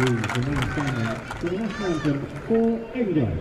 the national anthem for England.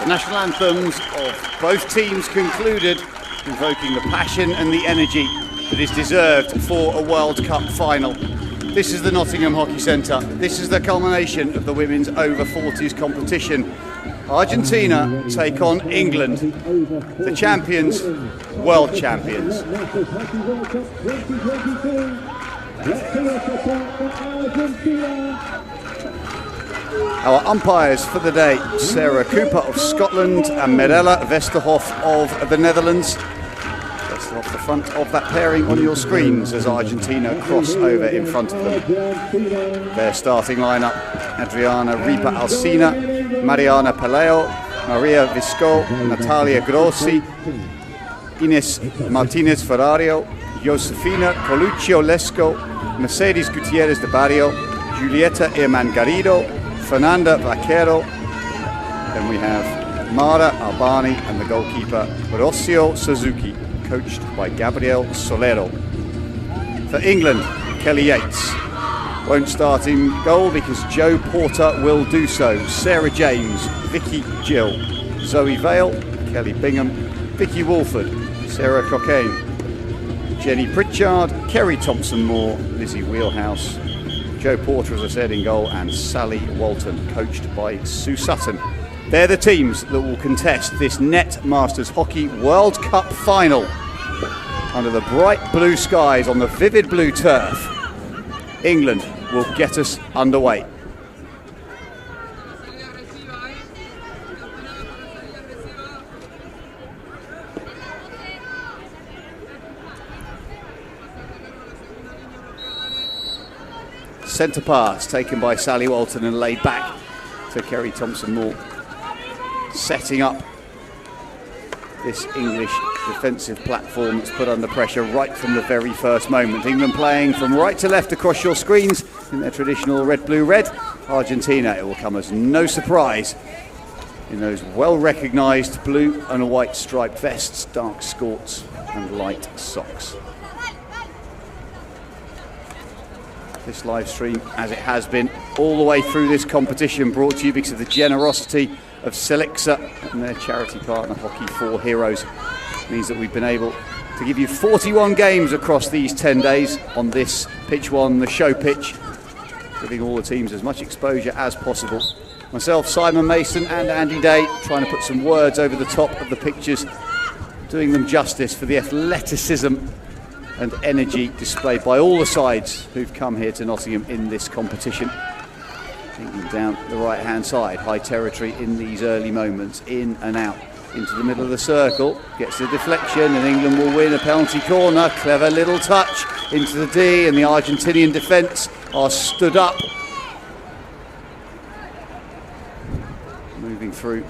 National anthems of both teams concluded, invoking the passion and the energy that is deserved for a World Cup final. This is the Nottingham Hockey Centre. This is the culmination of the women's over 40s competition. Argentina take on England, the champions, world champions. Our umpires for the day, Sarah Cooper of Scotland and Mirella Westerhof of the Netherlands. That's off the front of that pairing on your screens as Argentina cross over in front of them. Their starting lineup: Adriana Ripa Alsina, Mariana Paleo, Maria Visco, Natalia Grossi, Ines Martinez Ferrario, Josefina Coluccio Lesco, Mercedes Gutierrez de Barrio, Julieta Herman Garrido, Fernanda Vaquero. Then we have Mara Albani and the goalkeeper Rossio Suzuki, coached by Gabriel Solero. For England, Kelly Yates won't start in goal because Joe Porter will do so. Sarah James, Vicky Gill, Zoe Vale, Kelly Bingham, Vicky Wolford, Sarah Cockayne, Jenny Pritchard, Kerry Thompson-Moore, Lizzie Wheelhouse, Joe Porter, as I said, in goal, and Sally Walton, coached by Sue Sutton. They're the teams that will contest this Net Masters Hockey World Cup final under the bright blue skies on the vivid blue turf. England will get us underway. Centre pass taken by Sally Walton and laid back to Kerry Thompson-Moore, setting up this English defensive platform that's put under pressure right from the very first moment. England playing from right to left across your screens in their traditional red-blue-red. Argentina, it will come as no surprise, in those well-recognised blue and white striped vests, dark skirts and light socks. This live stream, as it has been all the way through this competition, brought to you because of the generosity of Selexa and their charity partner Hockey for Heroes. It means that we've been able to give you 41 games across these 10 days on this pitch one, the show pitch, giving all the teams as much exposure as possible. Myself, Simon Mason and Andy Day trying to put some words over the top of the pictures, doing them justice for the athleticism and energy displayed by all the sides who've come here to Nottingham in this competition. Thinking down the right hand side, high territory in these early moments, in and out into the middle of the circle, gets the deflection and England will win a penalty corner. Clever little touch into the D, and the Argentinian defence are stood up. Moving through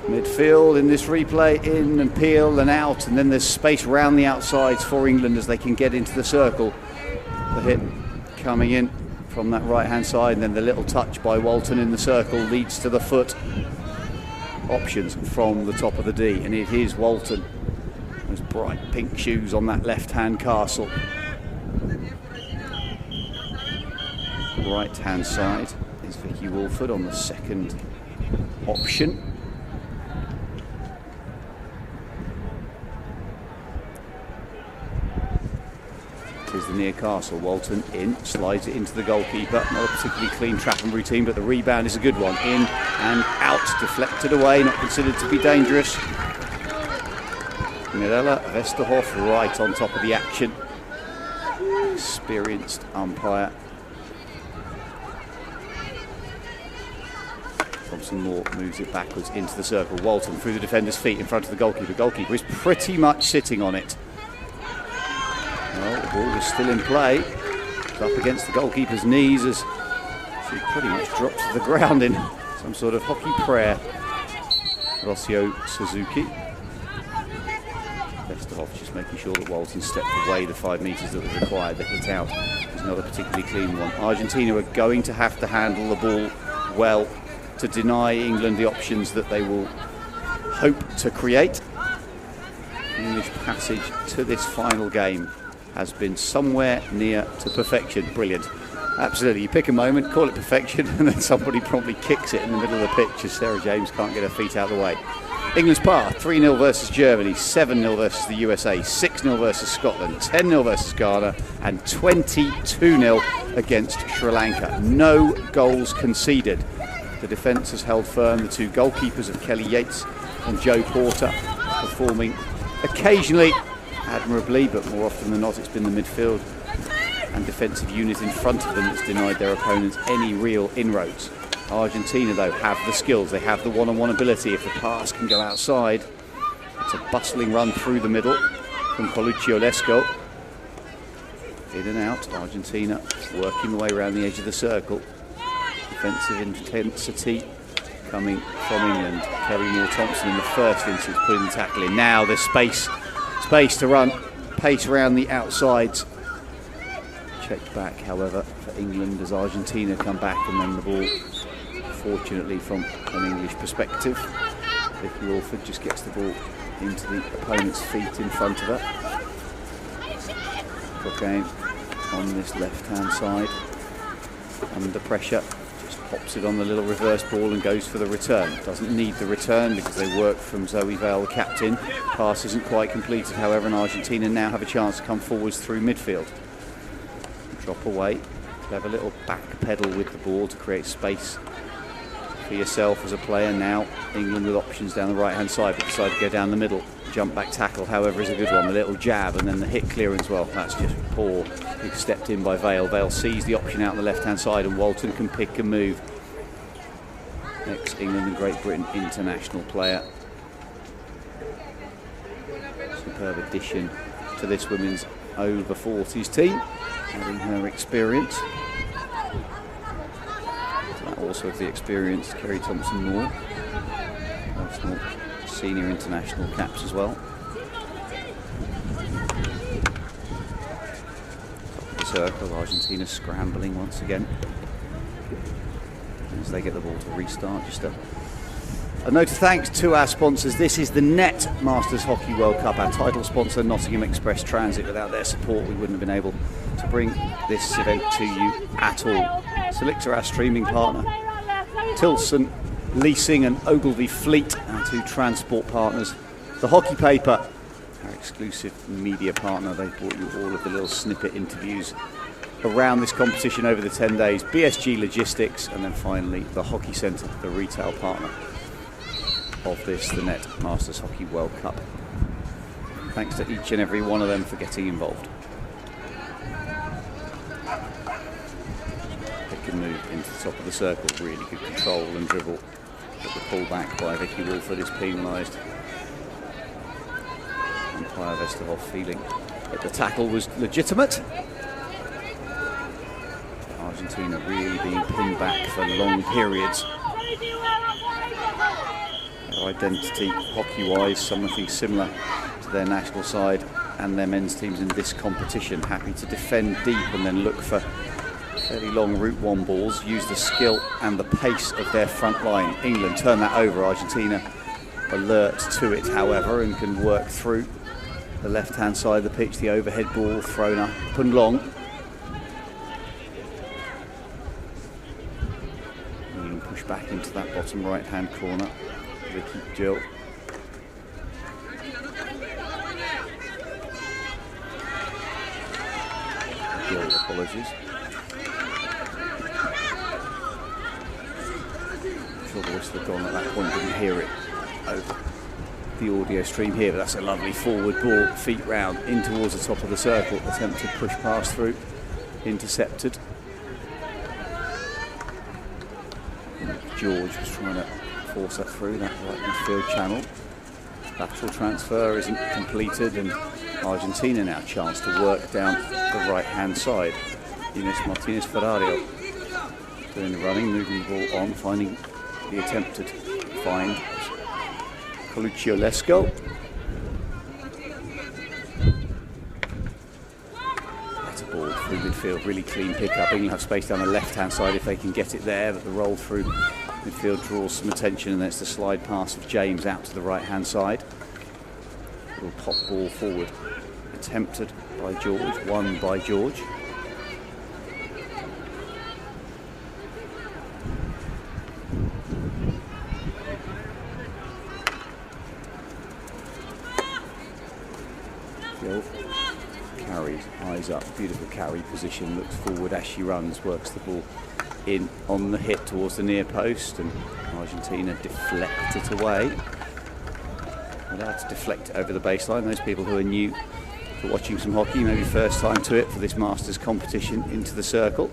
midfield in this replay, in and Peel and out, and then there's space round the outsides for England as they can get into the circle. The hit coming in from that right hand side, and then the little touch by Walton in the circle leads to the foot. Options from the top of the D, and it is Walton. Those bright pink shoes on that left hand castle. right-hand side is Vicky Walford on the second option. Is the near castle. Walton in, slides it into the goalkeeper. Not a particularly clean trap and routine, but the rebound is a good one. In and out, deflected away, not considered to be dangerous. Mirella Vesterhoff right on top of the action. Experienced umpire. Thompson Moore moves it backwards into the circle. Walton through the defender's feet in front of the goalkeeper. Goalkeeper is pretty much sitting on it. Well, the ball is still in play. It's up against the goalkeeper's knees as she pretty much drops to the ground in some sort of hockey prayer. Rocio Suzuki. Vesterhoff just making sure that Walton stepped away the 5 metres that was required. The hit out is not a particularly clean one. Argentina are going to have to handle the ball well to deny England the options that they will hope to create. English passage to this final game has been somewhere near to perfection. Brilliant. Absolutely. You pick a moment, call it perfection, and then somebody promptly kicks it in the middle of the pitch as Sarah James can't get her feet out of the way. England's par, 3-0 versus Germany, 7-0 versus the USA, 6-0 versus Scotland, 10-0 versus Ghana, and 22-0 against Sri Lanka. No goals conceded. The defence has held firm. The two goalkeepers of Kelly Yates and Joe Porter performing occasionally admirably, but more often than not it's been the midfield and defensive unit in front of them that's denied their opponents any real inroads. Argentina, though, have the skills. They have the one-on-one ability. If the pass can go outside, it's a bustling run through the middle from Colucci Olesco. In and out, Argentina working the way around the edge of the circle. Defensive intensity coming from England. Kerry Moore-Thompson in the first instance putting the tackle in. Now there's space to run, pace around the outsides. Checked back, however, for England as Argentina come back, and then the ball, fortunately from an English perspective, Vicky Walford just gets the ball into the opponent's feet in front of her. Cocaine on this left-hand side, under pressure, just pops it on the little reverse ball and goes for the return. Doesn't need the return because they work from Zoe Vale, the captain. Pass isn't quite completed, however, and Argentina now have a chance to come forwards through midfield. Drop away, have a little back pedal with the ball to create space for yourself as a player. Now England with options down the right-hand side, but decide to go down the middle. Jump back tackle, however, is a good one. The little jab and then the hit clearance, well, that's just poor. Big stepped in by Vale. Vale sees the option out on the left-hand side, and Walton can pick and move. Ex-England and Great Britain international player. Superb addition to this women's over 40s team, having her experience. That also has the experience, Kerry Thompson-Moore. Arsenal senior international caps as well. Top of the circle, Argentina scrambling once again as they get the ball to restart. Just a note of thanks to our sponsors. This is the Net Masters Hockey World Cup. Our title sponsor, Nottingham Express Transit. Without their support, we wouldn't have been able to bring this event to you at all. Selector, our streaming partner. Tilson Leasing and Ogilvy Fleet, our two transport partners. The Hockey Paper, our exclusive media partner. They brought you all of the little snippet interviews around this competition over the 10 days. BSG Logistics, and then finally the Hockey Centre, the retail partner of this, the Net Masters Hockey World Cup. Thanks to each and every one of them for getting involved. They can move into the top of the circle, really good control and dribble, but the pullback by Vicky Walford is penalised. Umpire Vesterhoff feeling that the tackle was legitimate. Argentina really being pinned back for long periods. Their identity, hockey-wise, something similar to their national side and their men's teams in this competition. Happy to defend deep and then look for fairly long route one balls, use the skill and the pace of their front line. England turn that over. Argentina alert to it, however, and can work through the left-hand side of the pitch. The overhead ball thrown up and long. back into that bottom right-hand corner. Vicky Jill. Jill, apologies. I'm sure the whistle had gone at that point, didn't hear it over the audio stream here, but that's a lovely forward ball, feet round, in towards the top of the circle, attempted push pass through, intercepted. George was trying to force that through that right midfield channel. Lateral transfer isn't completed, and Argentina now chance to work down the right hand side. Inés Martínez Ferrario doing the running, moving the ball on, finding the attempted find. Coluccio Lesko. Better ball through midfield, really clean pickup. England have space down the left-hand side if they can get it there, but the roll through midfield draws some attention, and that's the slide pass of James out to the right-hand side. Little pop ball forward, attempted by George, won by George. Carries, eyes up, beautiful carry position, looks forward as she runs, works the ball in on the hit towards the near post, and Argentina deflect it away. Allowed to deflect it over the baseline. Those people who are new to watching some hockey, maybe first time to it for this Masters competition, into the circle.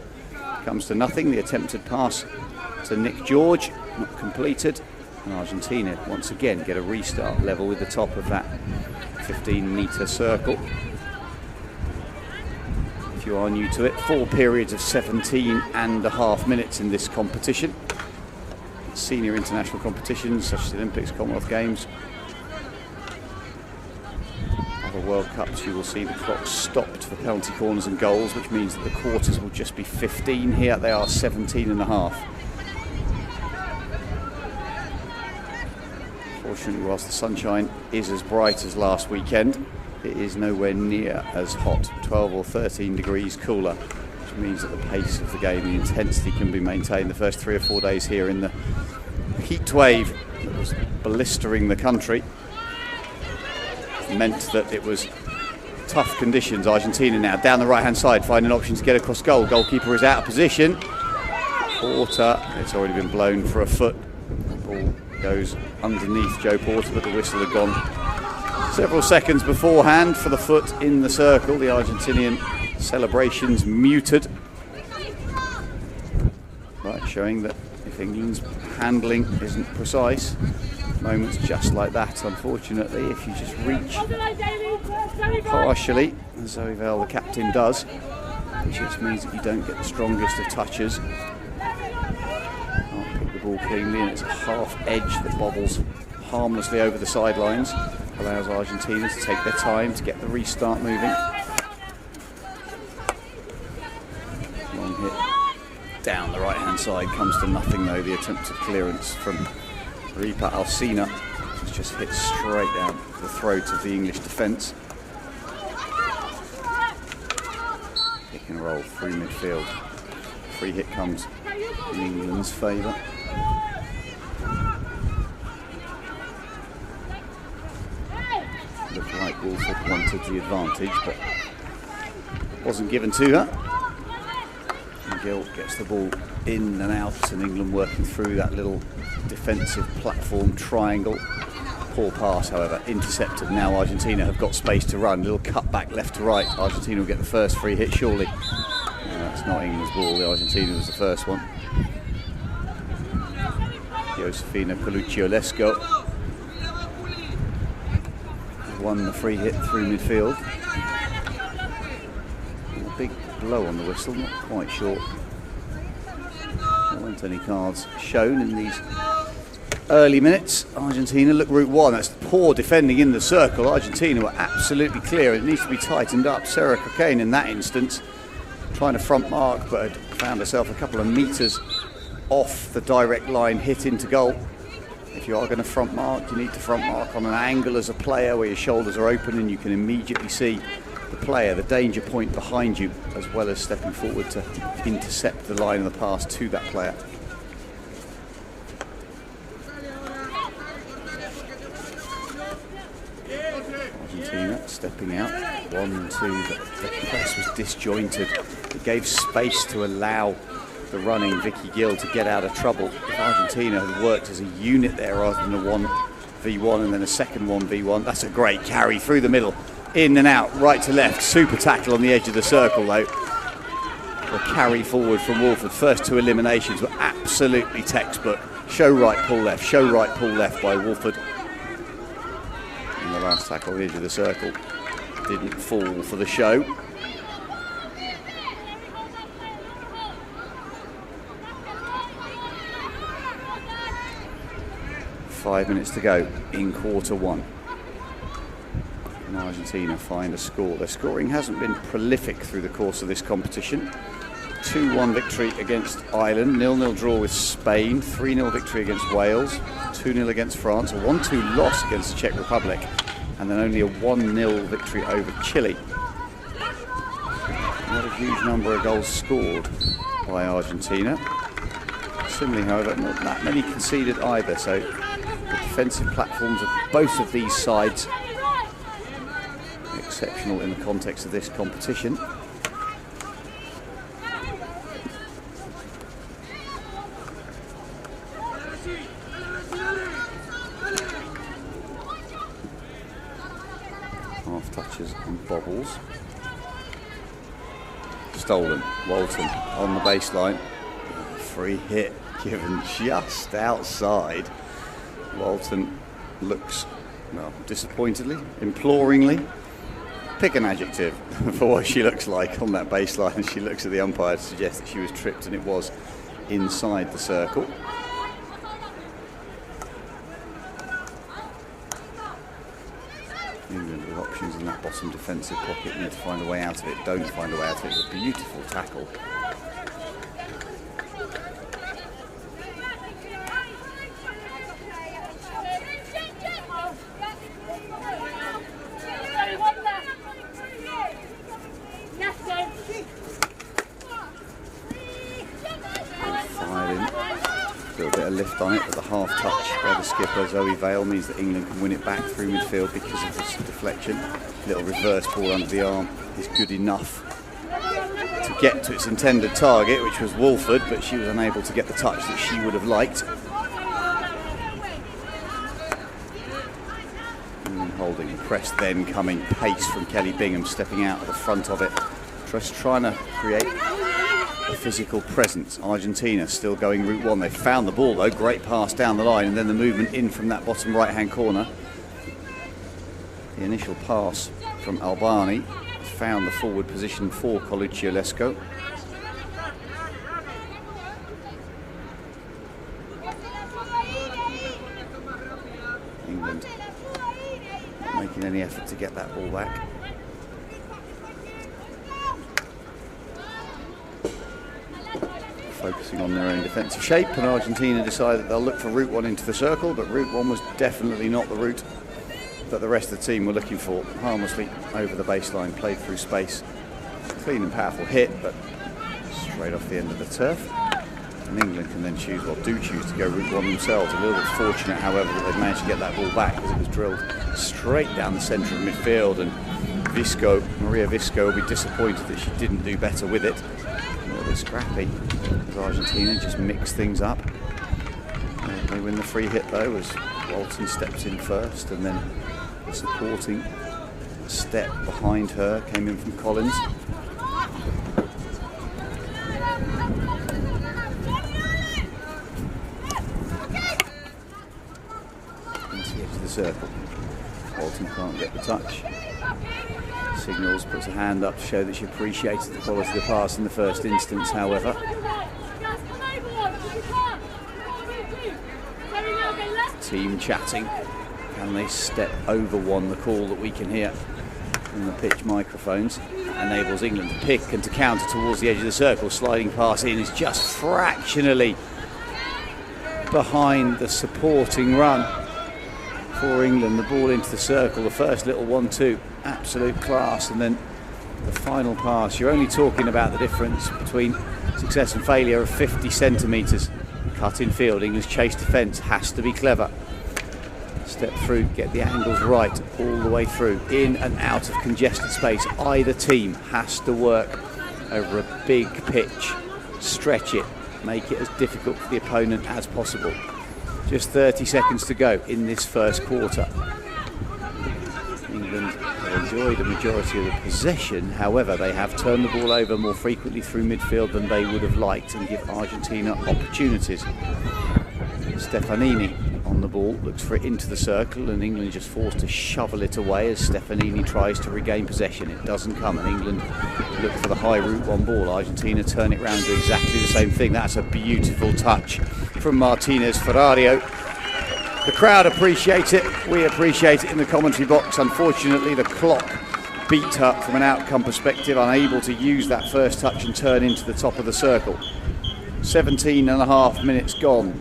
Comes to nothing, the attempted pass to Nick George, not completed, and Argentina once again get a restart level with the top of that 15-metre circle. If you are new to it, 4 periods of 17.5 minutes in this competition. Senior international competitions such as the Olympics, Commonwealth Games, other World Cups, you will see the clock stopped for penalty corners and goals, which means that the quarters will just be 15. Here they are 17.5. Fortunately, whilst the sunshine is as bright as last weekend, it is nowhere near as hot, 12 or 13 degrees cooler, which means that the pace of the game, the intensity can be maintained. The first 3 or 4 days here in the heat wave that was blistering the country meant that it was tough conditions. Argentina now down the right hand side, finding an option to get across goal. Goalkeeper is out of position. Porter, it's already been blown for a foot. The ball goes underneath Joe Porter, but the whistle had gone several seconds beforehand for the foot in the circle. The Argentinian celebrations muted. Right, showing that if England's handling isn't precise, moments just like that, unfortunately, if you just reach partially, as Zoe Vale, the captain, does, it just means that you don't get the strongest of touches. Can't pick the ball cleanly, and it's a half edge that bobbles harmlessly over the sidelines. Allows Argentina to take their time to get the restart moving. Long hit down the right hand side, comes to nothing though. The attempted clearance from Ripa Alsina has just hit straight down the throat of the English defence. Pick and roll through midfield. Free hit comes in England's favour. Looked like Wolford wanted the advantage, but wasn't given to her. And Gill gets the ball in and out, and England working through that little defensive platform triangle. Poor pass, however, intercepted. Now Argentina have got space to run. Little cut back left to right. Argentina will get the first free hit, surely. That's not England's ball. The Argentina was the first one. Josefina Coluccio Lesko won the free hit through midfield. A big blow on the whistle, not quite sure. There weren't any cards shown in these early minutes. Argentina look route one. That's poor defending in the circle. Argentina were absolutely clear. It needs to be tightened up. Sarah Cocaine in that instance trying to front mark, but had found herself a couple of metres off the direct line hit into goal. If you are going to front mark, you need to front mark on an angle as a player where your shoulders are open and you can immediately see the player, the danger point behind you, as well as stepping forward to intercept the line of the pass to that player. stepping out. 1, 2, the press was disjointed. It gave space to allow the running Vicky Gill to get out of trouble. If Argentina had worked as a unit there rather than a 1v1 and then a second 1v1, that's a great carry through the middle, in and out, right to left. Super tackle on the edge of the circle though. The carry forward from Wolford. First 2 eliminations were absolutely textbook. Show right, pull left, show right, pull left by Wolford. And the last tackle on the edge of the circle didn't fall for the show. Five minutes to go in quarter one. And Argentina find a score. Their scoring hasn't been prolific through the course of this competition. 2-1 victory against Ireland, 0-0 draw with Spain, 3-0 victory against Wales, 2-0 against France, a 1-2 loss against the Czech Republic, and then only a 1-0 victory over Chile. Not a huge number of goals scored by Argentina. Similarly, however, not that many conceded either, so the defensive platforms of both of these sides exceptional in the context of this competition. Half touches and bobbles. Stolen. Walton on the baseline. Free hit given just outside. Walton looks, well, disappointedly, imploringly. Pick an adjective for what she looks like on that baseline. She looks at the umpire to suggest that she was tripped, and it was inside the circle. England with options in that bottom defensive pocket need to find a way out of it. Don't find a way out of it. It's a beautiful tackle. On it, but the half touch by the skipper Zoe Vale means that England can win it back through midfield because of this deflection. Little reverse ball under the arm is good enough to get to its intended target, which was Wolford, but she was unable to get the touch that she would have liked. England holding and press, then coming pace from Kelly Bingham, stepping out at the front of it, just trying to create a physical presence. Argentina still going route one. They found the ball though, great pass down the line, and then the movement in from that bottom right hand corner. The initial pass from Albani found the forward position for Colucci-Olesko. England not making any effort to get that ball back. Focusing on their own defensive shape, and Argentina decided they'll look for route one into the circle, but route one was definitely not the route that the rest of the team were looking for. Harmlessly over the baseline, played through space. Clean and powerful hit, but straight off the end of the turf. And England can then choose, well, do choose to go route one themselves. A little bit fortunate, however, that they've managed to get that ball back, because it was drilled straight down the centre of midfield, and Maria Visco will be disappointed that she didn't do better with it. A little bit scrappy as Argentina just mix things up. They win the free hit though, as Walton steps in first, and then the supporting step behind her came in from Collins. Into the edge of the circle. Walton can't get the touch. Signals, puts a hand up to show that she appreciated the quality of the pass in the first instance, however. Team chatting. Can they step over one? The call that we can hear from the pitch microphones enables England to pick and to counter towards the edge of the circle. Sliding pass in is just fractionally behind the supporting run for England. The ball into the circle, the first little 1-2, absolute class, and then the final pass. You're only talking about the difference between success and failure of 50 centimetres. Cut in field, England's chase defence has to be clever. Step through, get the angles right all the way through, in and out of congested space. Either team has to work over a big pitch, stretch it, make it as difficult for the opponent as possible. Just 30 seconds to go in this first quarter. England have enjoyed a majority of the possession, however they have turned the ball over more frequently through midfield than they would have liked and give Argentina opportunities. Stefanini on the ball, looks for it into the circle, and England just forced to shovel it away as Stefanini tries to regain possession. It doesn't come, and England look for the high route one ball. Argentina turn it round and do exactly the same thing. That's a beautiful touch from Martinez Ferrario. The crowd appreciate it, we appreciate it in the commentary box. Unfortunately, the clock beat her from an outcome perspective, unable to use that first touch and turn into the top of the circle. 17 and a half minutes gone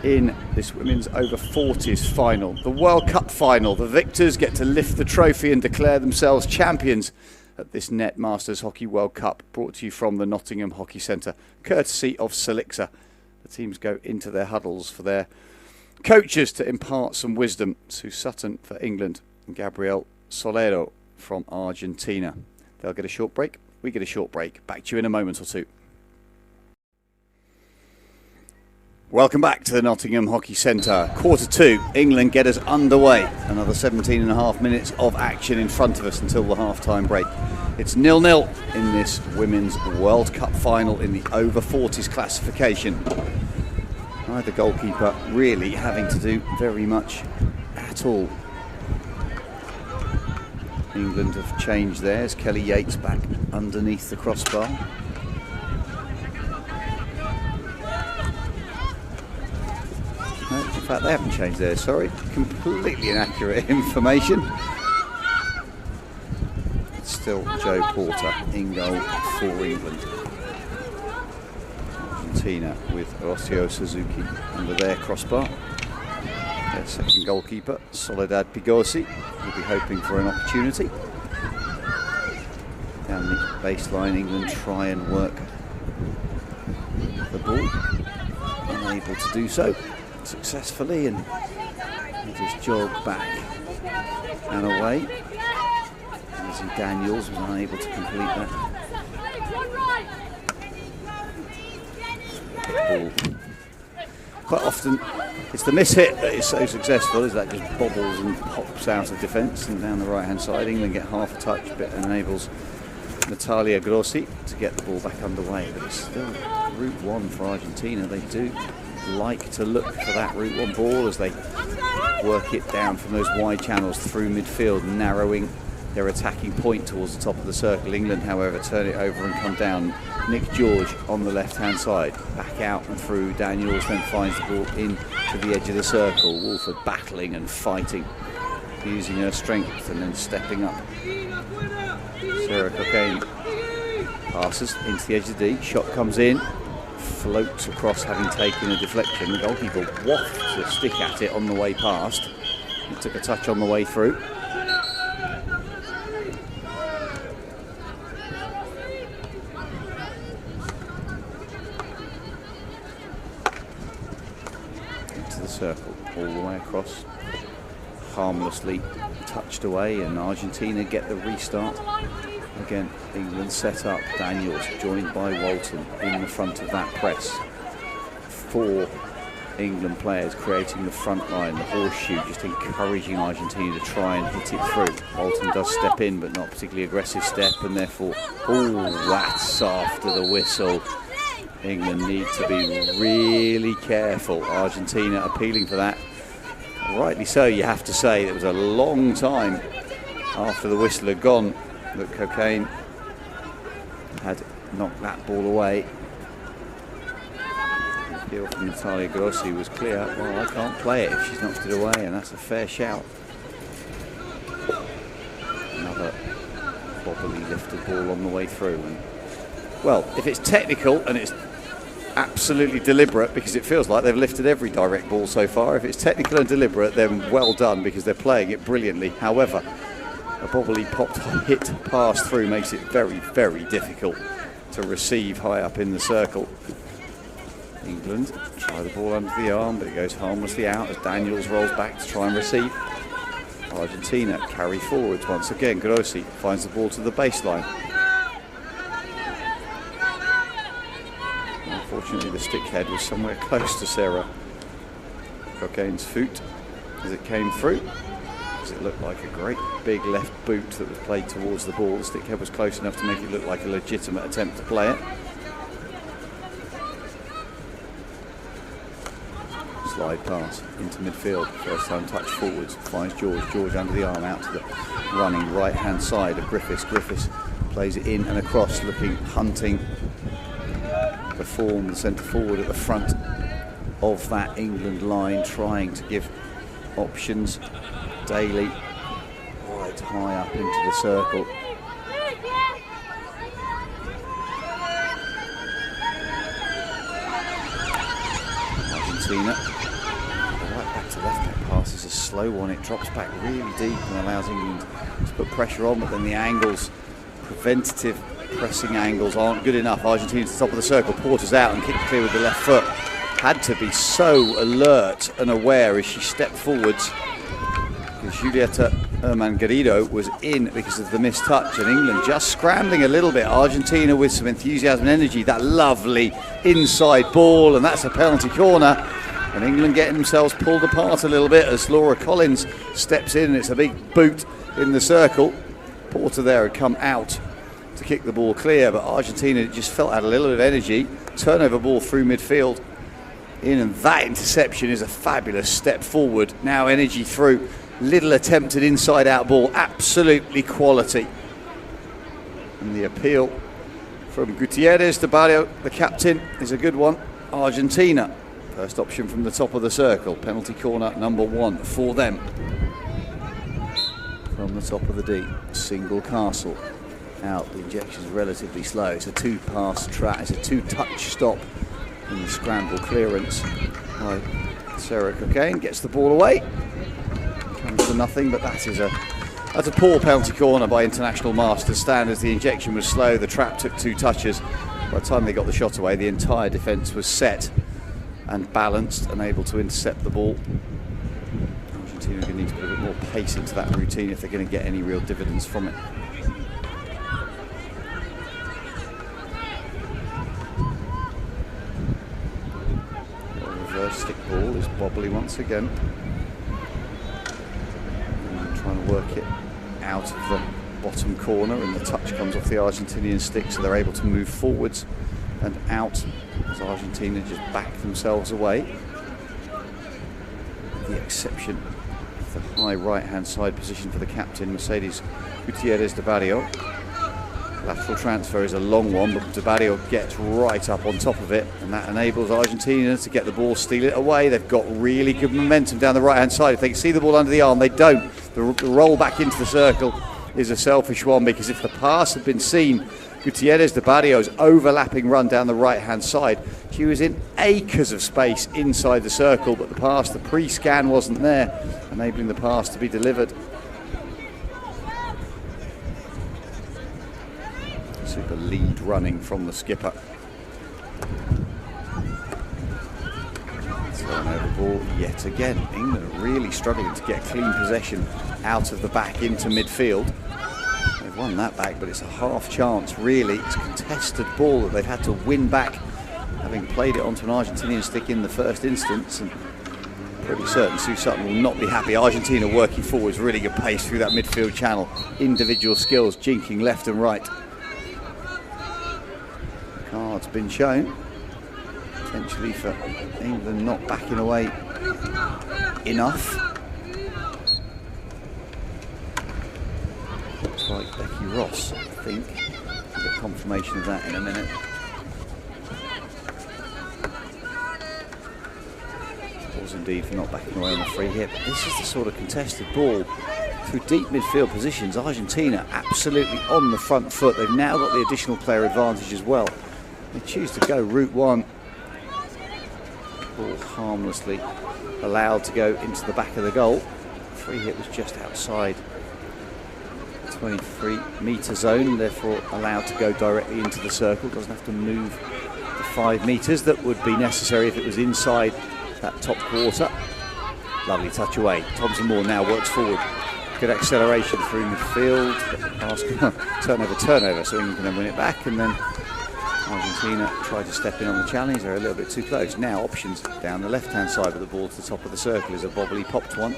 in this women's over 40s final. The World Cup final. The victors get to lift the trophy and declare themselves champions at this Net Masters Hockey World Cup, brought to you from the Nottingham Hockey Centre, courtesy of Selixa. The teams go into their huddles for their coaches to impart some wisdom. Sue Sutton for England and Gabriel Solero from Argentina. They'll get a short break. We get a short break. Back to you in a moment or two. Welcome back to the Nottingham Hockey Centre. Quarter two, England get us underway. Another 17 and a half minutes of action in front of us until the half-time break. It's 0-0 in this Women's World Cup final in the over 40s classification. Neither goalkeeper really having to do very much at all. England have changed theirs. Kelly Yates back underneath the crossbar. No, in fact, they haven't changed theirs, sorry. Completely inaccurate information. It's still Joe Porter in goal for England. Argentina with Rocio Suzuki under their crossbar. Their second goalkeeper, Soledad Pigosi, will be hoping for an opportunity. Down the baseline, England try and work the ball. Unable to do so successfully, and they just jog back and away. Lizzie Daniels was unable to complete that. Ball. Quite often it's the miss-hit that is so successful, as that just bobbles and pops out of defence and down the right hand side. England get half a touch, but it enables Natalia Grossi to get the ball back underway. But it's still route one for Argentina. They do like to look for that route one ball as they work it down from those wide channels through midfield, narrowing their attacking point towards the top of the circle. England, however, turn it over and come down. Nick George on the left-hand side, back out and through. Daniels then finds the ball in to the edge of the circle. Wolford battling and fighting, using her strength and then stepping up. Sarah Cocaine passes into the edge of the D. Shot comes in, floats across, having taken a deflection. The goalkeeper wafts a stick at it on the way past. It took a touch on the way through. Circle all the way across, harmlessly touched away, and Argentina get the restart. Again, England set up. Daniels joined by Walton in the front of that press. 4 England players creating the front line, the horseshoe, just encouraging Argentina to try and hit it through. Walton does step in, but not particularly aggressive step, and therefore, that's after the whistle. England need to be really careful. Argentina appealing for that. Rightly so, you have to say. It was a long time after the whistle had gone that Cocaine had knocked that ball away. The appeal from Natalia Grossi was clear. Well, I can't play it if she's knocked it away, and that's a fair shout. Another bobbily lifted ball on the way through. And, well, if it's technical and it's absolutely deliberate, because it feels like they've lifted every direct ball so far. If it's technical and deliberate, then well done, because they're playing it brilliantly. However, a bobbly popped hit pass through makes it very, very difficult to receive high up in the circle. England try the ball under the arm, but it goes harmlessly out as Daniels rolls back to try and receive. Argentina carry forwards once again. Grossi finds the ball to the baseline. Unfortunately, the stick head was somewhere close to Sarah Cocaine's foot as it came through. It looked like a great big left boot that was played towards the ball. The stick head was close enough to make it look like a legitimate attempt to play it. Slide pass into midfield. First time touch forwards. Finds George. George under the arm out to the running right hand side of Griffiths. Griffiths plays it in and across, looking, hunting the form, the centre forward at the front of that England line, trying to give options. Daly right high up into the circle. Argentina, the right back to left back pass is a slow one. It drops back really deep and allows England to put pressure on, but then the angles, preventative pressing angles, aren't good enough. Argentina to the top of the circle, Porter's out and kicked clear with the left foot. Had to be so alert and aware as she stepped forwards. Julieta Herman Garrido was in because of the missed touch, and England just scrambling a little bit. Argentina with some enthusiasm and energy. That lovely inside ball, and that's a penalty corner. And England getting themselves pulled apart a little bit as Laura Collins steps in, and it's a big boot in the circle. Porter there had come out to kick the ball clear, but Argentina just felt out a little bit of energy. Turnover ball through midfield. And that interception is a fabulous step forward. Now energy through. Little attempted inside out ball, absolutely quality. And the appeal from Gutierrez de Barrio, the captain, is a good one. Argentina, first option from the top of the circle. Penalty corner number 1 for them. From the top of the D, single Castle. Out, the injection's relatively slow. It's a 2-pass track, it's a 2-touch stop in the scramble clearance. Right. Sarah Cocaine gets the ball away. Comes to nothing, but that's a poor penalty corner by international masters standards. The injection was slow, the trap took 2 touches. By the time they got the shot away, the entire defence was set and balanced and able to intercept the ball. Argentina are going to need to put a bit more pace into that routine if they're going to get any real dividends from it. The reverse stick ball is bobbly once again. Trying to work it out of the bottom corner, and the touch comes off the Argentinian stick, so they're able to move forwards and out as Argentina just back themselves away. With the exception of the high right hand side position for the captain, Mercedes Gutierrez de Barrio. Lateral transfer is a long one, but de Barrio gets right up on top of it, and that enables Argentina to get the ball, steal it away. They've got really good momentum down the right hand side. If they can see the ball under the arm, they don't. The roll back into the circle is a selfish one, because if the pass had been seen, Gutierrez de Barrio's overlapping run down the right hand side, she was in acres of space inside the circle, but the pass, the pre-scan wasn't there, enabling the pass to be delivered. Super lead running from the skipper. Thrown over ball yet again. England are really struggling to get clean possession out of the back into midfield. They've won that back, but it's a half chance really. It's a contested ball that they've had to win back, having played it onto an Argentinian stick in the first instance, and pretty certain Sue Sutton will not be happy. Argentina working forwards, really good pace through that midfield channel. Individual skills, jinking left and right. Card's been shown, potentially for England not backing away enough. Looks like Becky Ross, I think. We'll get confirmation of that in a minute. Was indeed for not backing away on the free hit. This is the sort of contested ball through deep midfield positions. Argentina absolutely on the front foot. They've now got the additional player advantage as well. They choose to go route one. Ball harmlessly allowed to go into the back of the goal. Free hit was just outside 23-metre zone, therefore allowed to go directly into the circle. Doesn't have to move the 5 metres that would be necessary if it was inside that top quarter. Lovely touch away. Thompson Moore now works forward. Good acceleration through midfield. Turnover, so England can then win it back, and then Argentina tried to step in on the challenge. They're a little bit too close. Now options down the left-hand side, but the ball to the top of the circle is a bobbly popped one.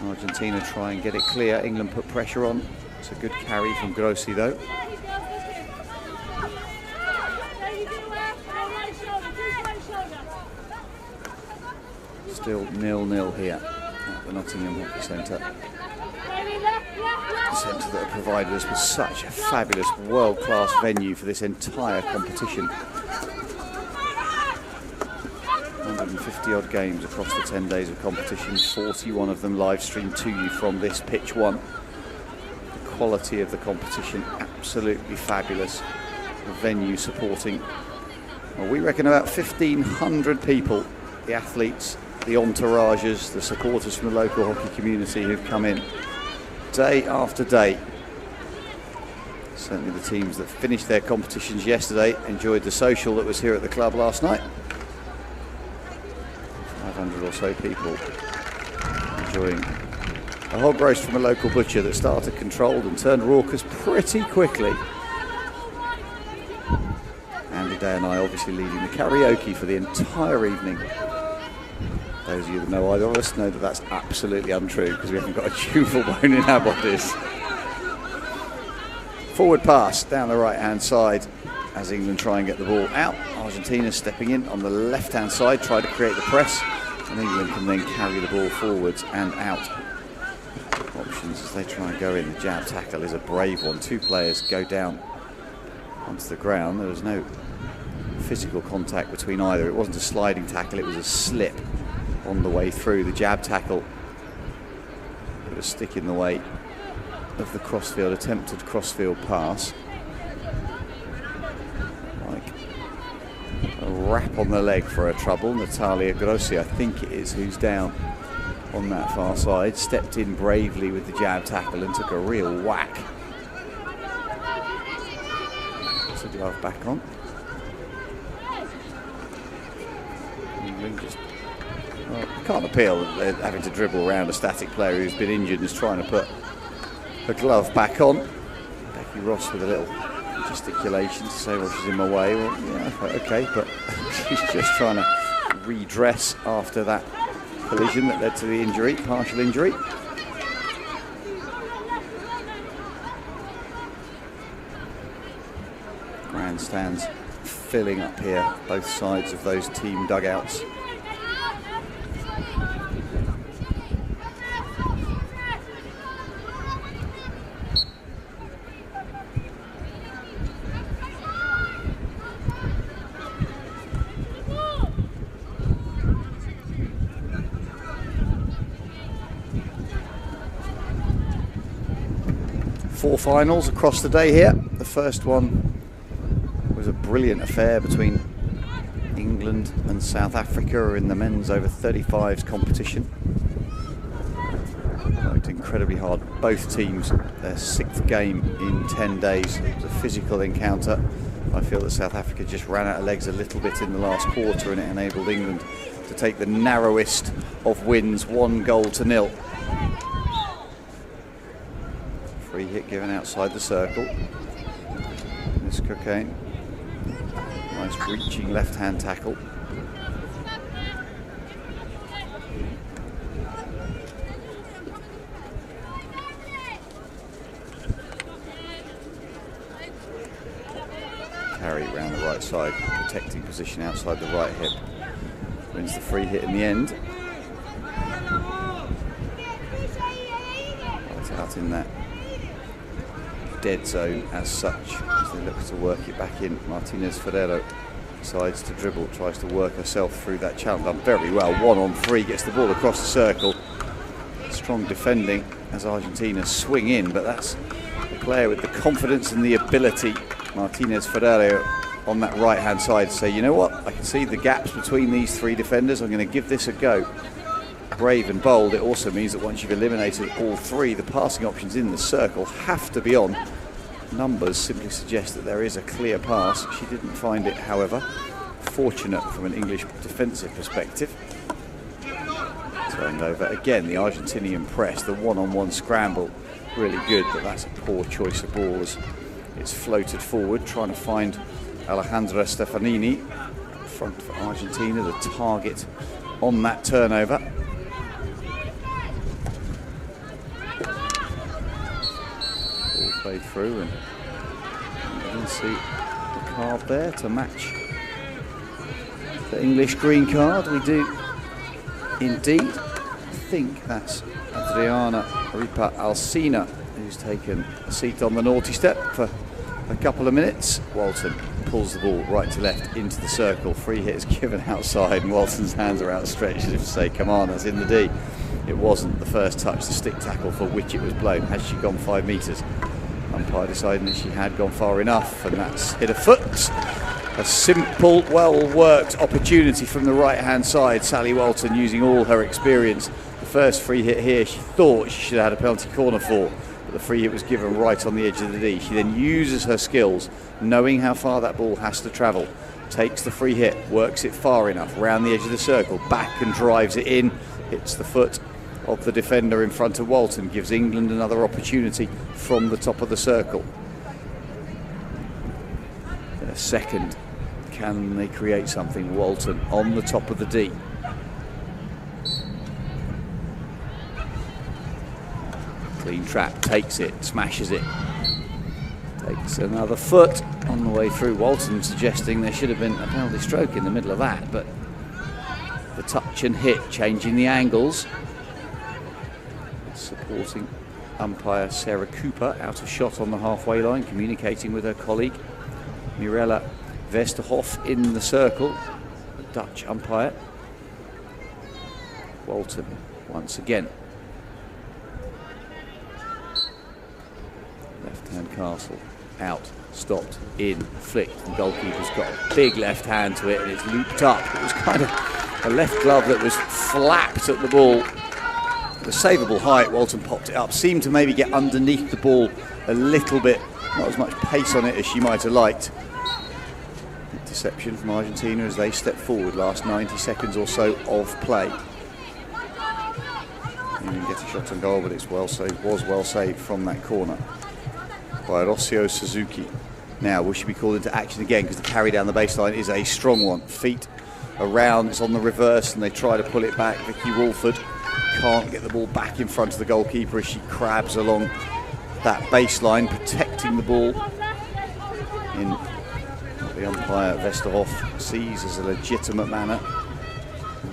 Argentina try and get it clear. England put pressure on. It's a good carry from Grossi though. Still 0-0 here at the Nottingham Hockey Centre. The centre that provided us with such a fabulous world-class venue for this entire competition. 150 odd games across the 10 days of competition, 41 of them live streamed to you from this pitch 1. The quality of the competition absolutely fabulous. The venue supporting, well, we reckon about 1,500 people, the athletes, the entourages, the supporters from the local hockey community who've come in day after day. Certainly the teams that finished their competitions yesterday enjoyed the social that was here at the club last night. 500 or so people enjoying a hog roast from a local butcher that started controlled and turned raucous pretty quickly. Andy Day and I obviously leading the karaoke for the entire evening. Those of you that know either of us know that that's absolutely untrue, because we haven't got a tuneful bone in our bodies. Forward pass down the right-hand side as England try and get the ball out. Argentina stepping in on the left-hand side, try to create the press, and England can then carry the ball forwards and out. Options as they try and go in. The jab tackle is a brave one. 2 players go down onto the ground. There was no physical contact between either. It wasn't a sliding tackle, it was a slip on the way through. The jab tackle put a stick in the way of the attempted crossfield pass. Like a rap on the leg for a trouble. Natalia Grossi, I think it is, who's down on that far side, stepped in bravely with the jab tackle and took a real whack. So glove back on. England just can't appeal that they're having to dribble around a static player who's been injured and is trying to put a glove back on. Becky Ross with a little gesticulation to say, well, she's in my way. Well, yeah, okay, but she's just trying to redress after that collision that led to the injury, partial injury. Grandstands filling up here, both sides of those team dugouts. Four finals across the day here. The first one was a brilliant affair between England and South Africa in the men's over 35s competition. Worked incredibly hard. Both teams, their 6th game in 10 days. It was a physical encounter. I feel that South Africa just ran out of legs a little bit in the last quarter, and it enabled England to take the narrowest of wins, 1-0. Free hit given outside the circle. Miss Cocaine. Nice reaching left-hand tackle. Carry round the right side, protecting position outside the right hip. Wins the free hit in the end. Right out in that dead zone as such, as they look to work it back in. Martinez Ferrero decides to dribble, tries to work herself through that challenge. Done very well, 1-on-3, gets the ball across the circle. Strong defending as Argentina swing in, but that's a player with the confidence and the ability, Martinez Ferrero, on that right hand side to say, you know what, I can see the gaps between these 3 defenders, I'm going to give this a go. Brave and bold. It also means that once you've eliminated all 3, the passing options in the circle have to be on. Numbers simply suggest that there is a clear pass. She didn't find it, however. unfortunate from an English defensive perspective. Turned over again, the Argentinian press, the one-on-one scramble, really good, but that's a poor choice of ball as it's floated forward, trying to find Alejandra Stefanini front for Argentina, the target on that turnover. Ball played through, and you can see the card there to match the English green card. We do indeed. I think that's Adriana Ripa Alsina who's taken a seat on the naughty step for a couple of minutes. Walton pulls the ball right to left into the circle. Free hit is given outside, and Walton's hands are outstretched as if to say, come on, that's in the D. It wasn't the first touch, the stick tackle for which it was blown. Has she gone 5 metres? Umpire deciding that she had gone far enough, and that's hit a foot. A simple, well-worked opportunity from the right-hand side. Sally Walton using all her experience. The first free hit here, she thought she should have had a penalty corner for, but the free hit was given right on the edge of the D. She then uses her skills, knowing how far that ball has to travel, takes the free hit, works it far enough, round the edge of the circle, back and drives it in, hits the foot of the defender in front of Walton, gives England another opportunity from the top of the circle. In a second, can they create something? Walton on the top of the D. Clean trap, takes it, smashes it. Takes another foot on the way through. Walton suggesting there should have been a penalty stroke in the middle of that, but the touch and hit, changing the angles. Supporting umpire Sarah Cooper out of shot on the halfway line, communicating with her colleague Mirella Vesterhoff in the circle, the Dutch umpire. Walton once again. Left-hand castle, out, stopped, in, flicked. The goalkeeper's got a big left hand to it, and it's looped up. It was kind of a left glove that was flapped at the ball. The savable height, Walton popped it up, seemed to maybe get underneath the ball a little bit, not as much pace on it as she might have liked. Interception from Argentina as they step forward, last 90 seconds or so of play. Didn't get a shot on goal, but it's well saved, was well saved from that corner by Rocio Suzuki. Now, will she be called into action again, because the carry down the baseline is a strong one. Feet around, it's on the reverse, and they try to pull it back. Vicky Walford can't get the ball back in front of the goalkeeper as she crabs along that baseline, protecting the ball in what the umpire Vesterhoff sees as a legitimate manner.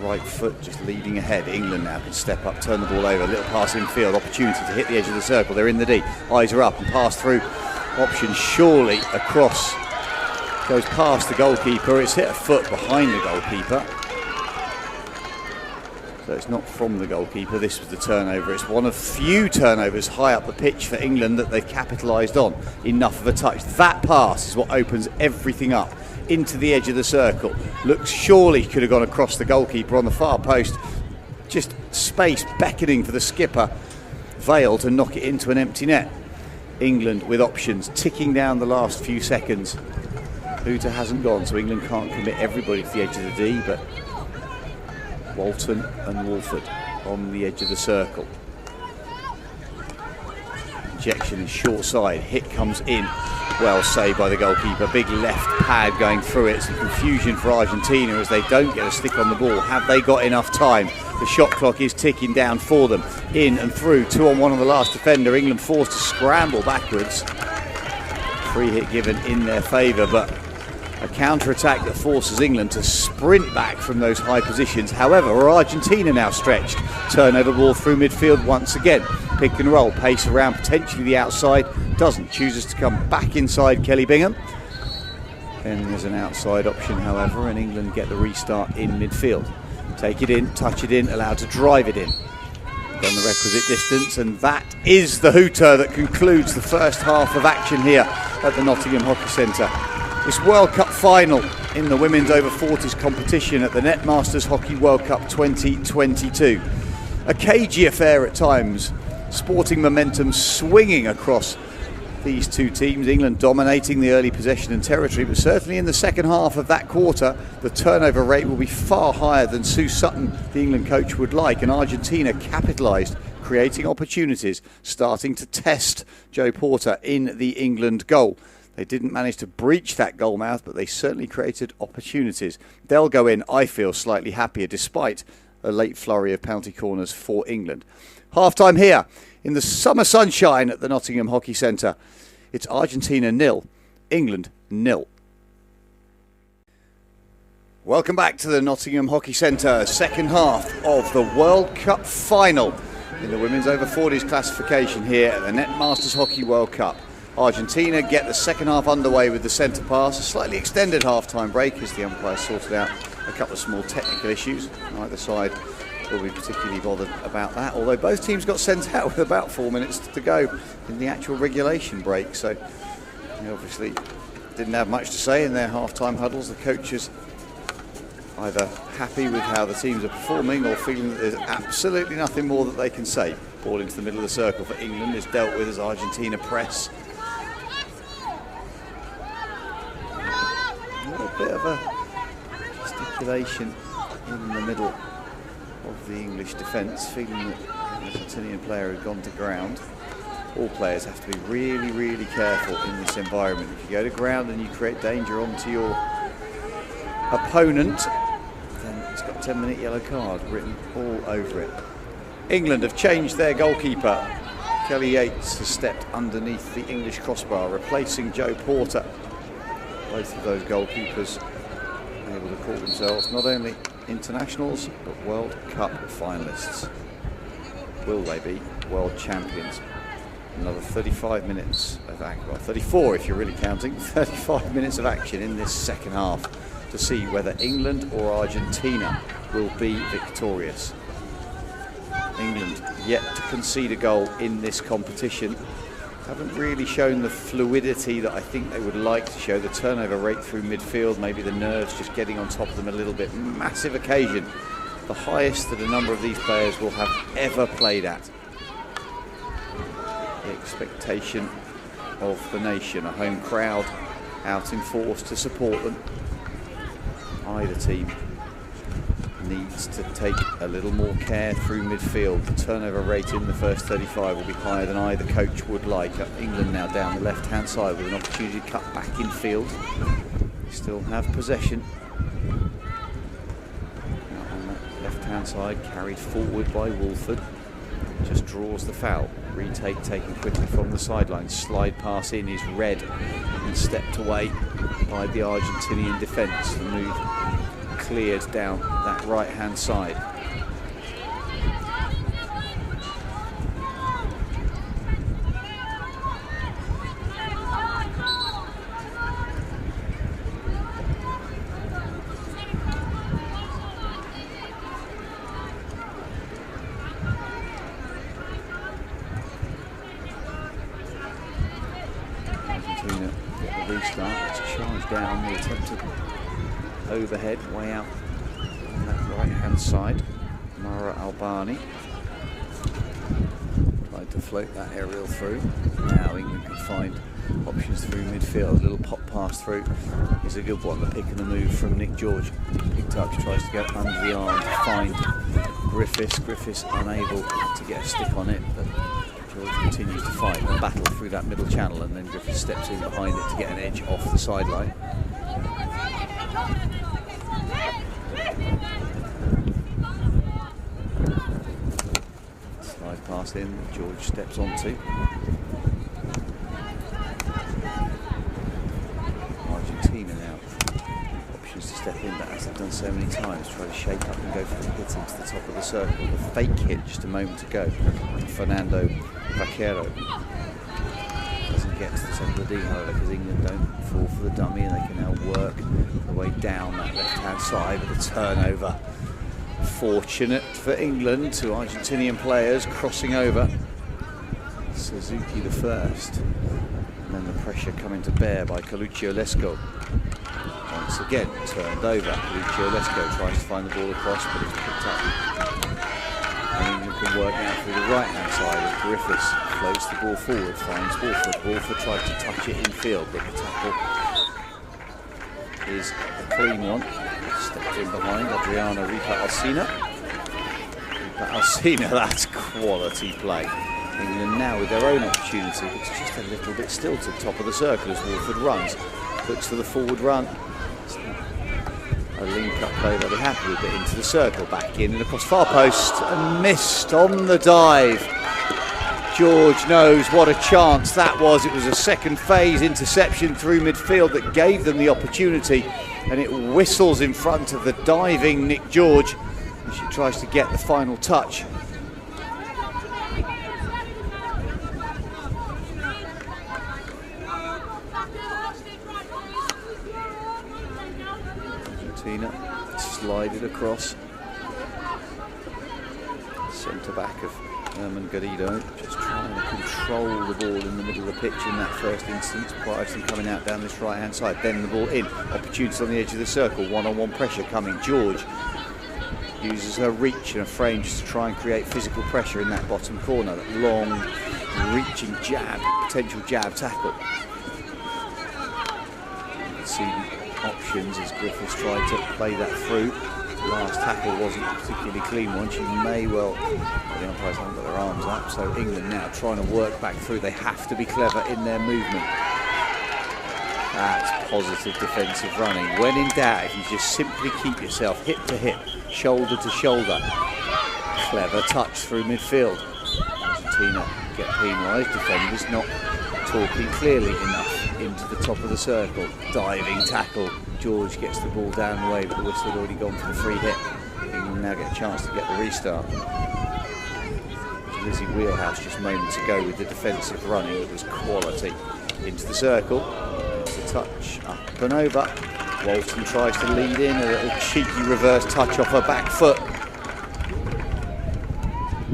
Right foot just leading ahead. England now can step up, turn the ball over, little pass infield, opportunity to hit the edge of the circle. They're in the D, eyes are up and pass through. Option surely across, goes past the goalkeeper. It's hit a foot behind the goalkeeper. So it's not from the goalkeeper, this was the turnover. It's one of few turnovers high up the pitch for England that they've capitalised on. Enough of a touch. That pass is what opens everything up into the edge of the circle. Looks surely could have gone across the goalkeeper on the far post. Just space beckoning for the skipper, Vale, to knock it into an empty net. England with options, ticking down the last few seconds. Huta hasn't gone, so England can't commit everybody to the edge of the D, but Walton and Walford on the edge of the circle. Injection is short side, hit comes in, well saved by the goalkeeper. Big left pad going through it. Some confusion for Argentina as they don't get a stick on the ball. Have they got enough time? The shot clock is ticking down for them. In and through, 2-on-1 on the last defender. England forced to scramble backwards. Free hit given in their favour, but a counter-attack that forces England to sprint back from those high positions. However, Argentina now stretched. Turnover ball through midfield once again. Pick and roll, pace around potentially the outside. Doesn't, chooses to come back inside Kelly Bingham. Then there's an outside option, however, and England get the restart in midfield. Take it in, touch it in, allowed to drive it in. Done the requisite distance, and that is the hooter that concludes the first half of action here at the Nottingham Hockey Centre. This World Cup final in the women's over 40s competition at the Netmasters Hockey World Cup 2022. A cagey affair at times, sporting momentum swinging across these two teams. England dominating the early possession and territory, but certainly in the second half of that quarter, the turnover rate will be far higher than Sue Sutton, the England coach, would like. And Argentina capitalised, creating opportunities, starting to test Joe Porter in the England goal. They didn't manage to breach that goal mouth, but they certainly created opportunities. They'll go in, I feel, slightly happier, despite a late flurry of penalty corners for England. Half-time here in the summer sunshine at the Nottingham Hockey Centre. It's Argentina 0, England 0. Welcome back to the Nottingham Hockey Centre, second half of the World Cup final in the women's over 40s classification here at the Netmasters Hockey World Cup. Argentina get the second half underway with the centre pass, a slightly extended half-time break as the umpires sorted out a couple of small technical issues. Either side will be particularly bothered about that, although both teams got sent out with about 4 minutes to go in the actual regulation break, so they obviously didn't have much to say in their half-time huddles. The coaches either happy with how the teams are performing or feeling that there's absolutely nothing more that they can say. Ball into the middle of the circle for England is dealt with as Argentina press. A little bit of a gesticulation in the middle of the English defence, feeling that the Argentinian player had gone to ground. All players have to be really, really careful in this environment. If you go to ground and you create danger onto your opponent, then it's got a 10-minute yellow card written all over it. England have changed their goalkeeper. Kelly Yates has stepped underneath the English crossbar, replacing Joe Porter. Both of those goalkeepers able to call themselves not only internationals but World Cup finalists. Will they be world champions? Another 35 minutes of action, well 34 if you're really counting, 35 minutes of action in this second half to see whether England or Argentina will be victorious. England yet to concede a goal in this competition. Haven't really shown the fluidity that I think they would like to show. The turnover rate through midfield, maybe the nerves just getting on top of them a little bit. Massive occasion, the highest that a number of these players will have ever played at. The expectation of the nation, a home crowd out in force to support them. Either team needs to take a little more care through midfield. The turnover rate in the first 35 will be higher than either coach would like. England now down the left-hand side with an opportunity to cut back in field. They still have possession. Now on that left-hand side, carried forward by Wolford. Just draws the foul. Retake taken quickly from the sideline. Slide pass in is read and stepped away by the Argentinian defence. The move cleared down that right-hand side. Argentina get the restart. Let's charge down the attempted overhead way out on that right-hand side. Mara Albani tried to float that aerial through. Now England can find options through midfield. A little pop pass through is a good one. The pick and the move from Nick George. Picked up, tries to go under the arm to find Griffiths. Griffiths unable to get a stick on it, but George continues to fight and battle through that middle channel, and then Griffiths steps in behind it to get an edge off the sideline. Slide pass in, George steps onto. Argentina now options to step in, but as they've done so many times, try to shape up and go for the hit into the top of the circle. The fake hit just a moment ago. Fernando Vaquero doesn't get to the top of the D, however, because England don't fall for the dummy, and they can now work the way down that left-hand side with a turnover. Fortunate for England, two Argentinian players crossing over. Suzuki the first, and then the pressure coming to bear by Coluccio Lesko. Once again turned over. Coluccio Lesko tries to find the ball across, but it's picked up. And England can work now through the right-hand side as Griffiths floats the ball forward, finds Walford. Walford tried to touch it in field, but the tackle is a clean one. Stepped in behind Adriana Ripa Alsina, that's quality play. England now with their own opportunity, but it's just a little bit stilted, top of the circle as Walford runs. Looks for the forward run. A link-up play they'll be happy with, but into the circle, back in and across far post, and missed on the dive. George knows what a chance that was. It was a second phase interception through midfield that gave them the opportunity, and it whistles in front of the diving Nick George as she tries to get the final touch. Argentina slided across. Centre back of Herman Garrido, just trying to control the ball in the middle of the pitch in that first instance prior to them coming out down this right hand side. Then the ball in, opportunities on the edge of the circle, one-on-one pressure coming. George uses her reach and a frame just to try and create physical pressure in that bottom corner. That long reaching jab, potential jab tackle. You can see the options as Griffiths tried to play that through. The last tackle wasn't a particularly clean one. She may well, the umpires haven't got their arms up, so England now trying to work back through. They have to be clever in their movement. That's positive defensive running. When in doubt, if you just simply keep yourself hip to hip, shoulder to shoulder. Clever touch through midfield. Argentina get penalised, defenders not talking clearly enough into the top of the circle. Diving tackle. George gets the ball down the way, but the whistle had already gone for the free hit. England now get a chance to get the restart. Lizzie Wheelhouse just moments ago with the defensive running. It was quality into the circle. It's a touch up and over. Walton tries to lead in, a little cheeky reverse touch off her back foot.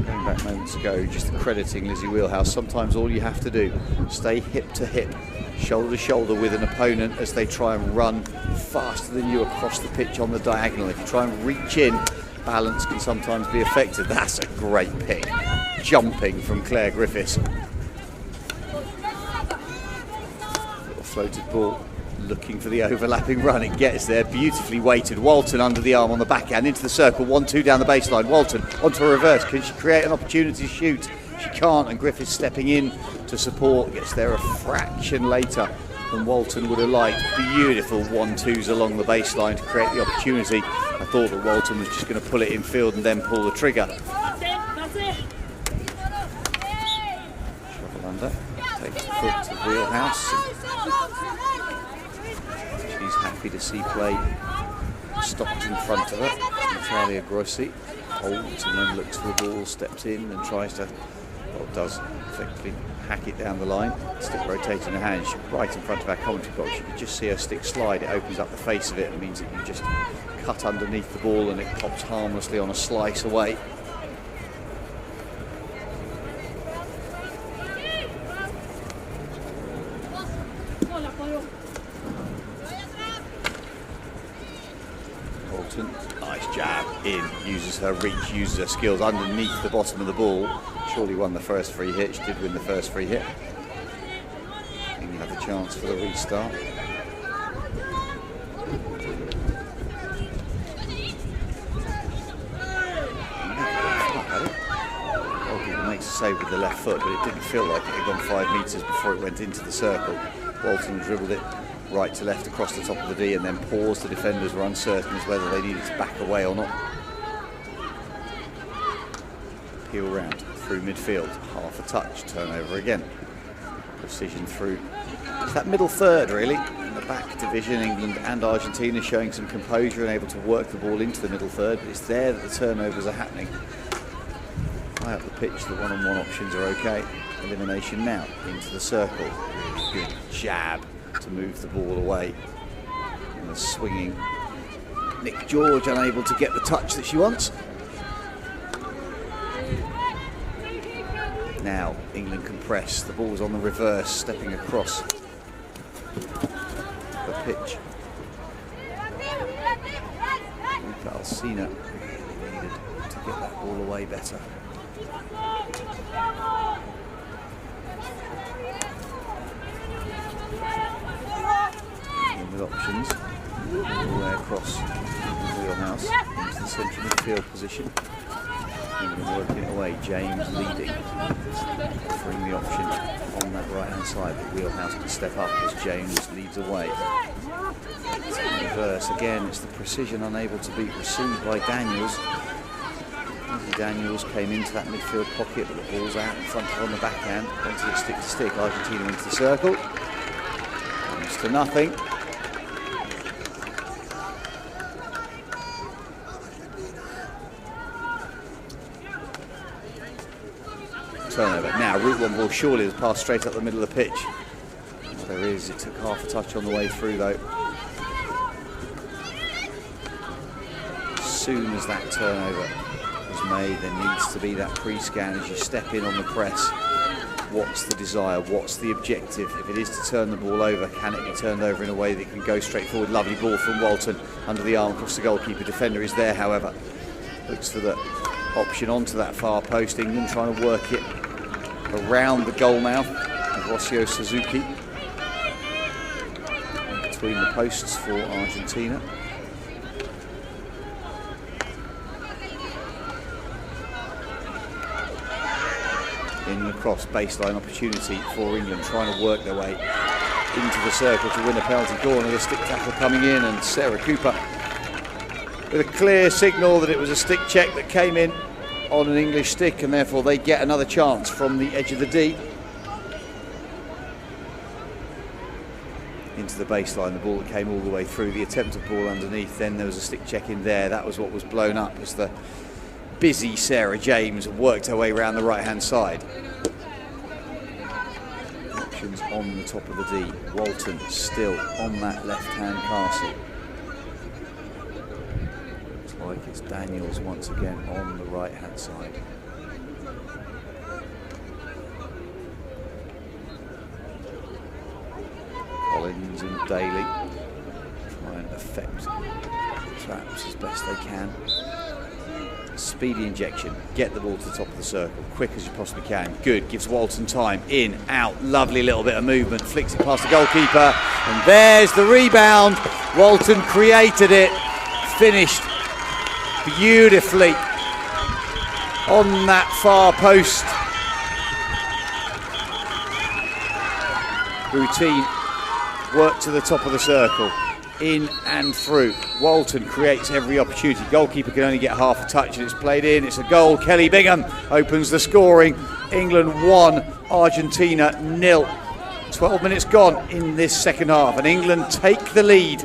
Going back moments ago, just crediting Lizzie Wheelhouse. Sometimes all you have to do, stay hip to hip, shoulder to shoulder with an opponent as they try and run faster than you across the pitch on the diagonal. If you try and reach in, balance can sometimes be affected. That's a great pick. Jumping from Claire Griffiths. Little floated ball, looking for the overlapping run. It gets there, beautifully weighted. Walton under the arm on the backhand, into the circle, 1-2 down the baseline. Walton onto a reverse. Can she create an opportunity to shoot? She can't, and Griffiths stepping in to support. Gets there a fraction later than Walton would have liked. Beautiful 1-2s along the baseline to create the opportunity. I thought that Walton was just going to pull it in field and then pull the trigger. Shovel under, takes the foot to Wheelhouse. She's happy to see play stopped in front of her. Natalia Grossi holds and then looks for the ball, steps in and tries to, well, does effectively hack it down the line. Stick rotating her hand, she's right in front of our commentary box. You can just see her stick slide. It opens up the face of it and means that you just cut underneath the ball and it pops harmlessly on a slice away. Walton, nice jab in, uses her reach, uses her skills underneath the bottom of the ball. Surely won the first free hit. She did win the first free hit. England have a chance for the restart. Goalkeeper makes a save with the left foot, but it didn't feel like it had gone 5 metres before it went into the circle. Walton dribbled it right to left across the top of the D and then paused. The defenders were uncertain as whether they needed to back away or not. Peel round through midfield, half a touch, turnover again. Precision through. It's that middle third really, in the back division. England and Argentina showing some composure and able to work the ball into the middle third, but it's there that the turnovers are happening. High up the pitch, the one-on-one options are okay. Elimination now, into the circle. Good jab to move the ball away. And the swinging Nick George unable to get the touch that she wants. Now England can press. The ball's on the reverse, stepping across the pitch. Alsina needed to get that ball away better. With options all the way across the wheelhouse into the central midfield position. England working it away, James leading, offering the option on that right hand side. The wheelhouse can step up as James leads away. Reverse again, it's the precision unable to be received by Daniels. Daniels came into that midfield pocket, but the ball's out in front of on the backhand. Wanted it stick to stick. Argentina into the circle. Comes to nothing. Turnover. Now, route one ball surely has passed straight up the middle of the pitch. There is. It took half a touch on the way through, though. As soon as that turnover was made, there needs to be that pre-scan as you step in on the press. What's the desire? What's the objective? If it is to turn the ball over, can it be turned over in a way that can go straight forward? Lovely ball from Walton under the arm across the goalkeeper. Defender is there, however. Looks for the option onto that far post. England trying to work it around the goal mouth of Rocio Suzuki. Between the posts for Argentina. In the cross, baseline opportunity for England, trying to work their way into the circle to win a penalty corner. The stick tackle coming in, and Sarah Cooper with a clear signal that it was a stick check that came in on an English stick, and therefore they get another chance from the edge of the D. Into the baseline, the ball that came all the way through, the attempted ball underneath, then there was a stick check in there. That was what was blown up as the busy Sarah James worked her way around the right hand side. Options on the top of the D. Walton still on that left hand castle. Looks like it's Daniels once again on the right hand side. Collins and Daly try and affect traps as best they can. Speedy injection, get the ball to the top of the circle, quick as you possibly can. Good, gives Walton time, in, out, lovely little bit of movement, flicks it past the goalkeeper, and there's the rebound. Walton created it, finished beautifully on that far post. Routine work to the top of the circle, in and through. Walton creates every opportunity. Goalkeeper can only get half a touch, and it's played in. It's a goal. Kelly Bingham opens the scoring. England 1, Argentina 0. 12 minutes gone in this second half, and England take the lead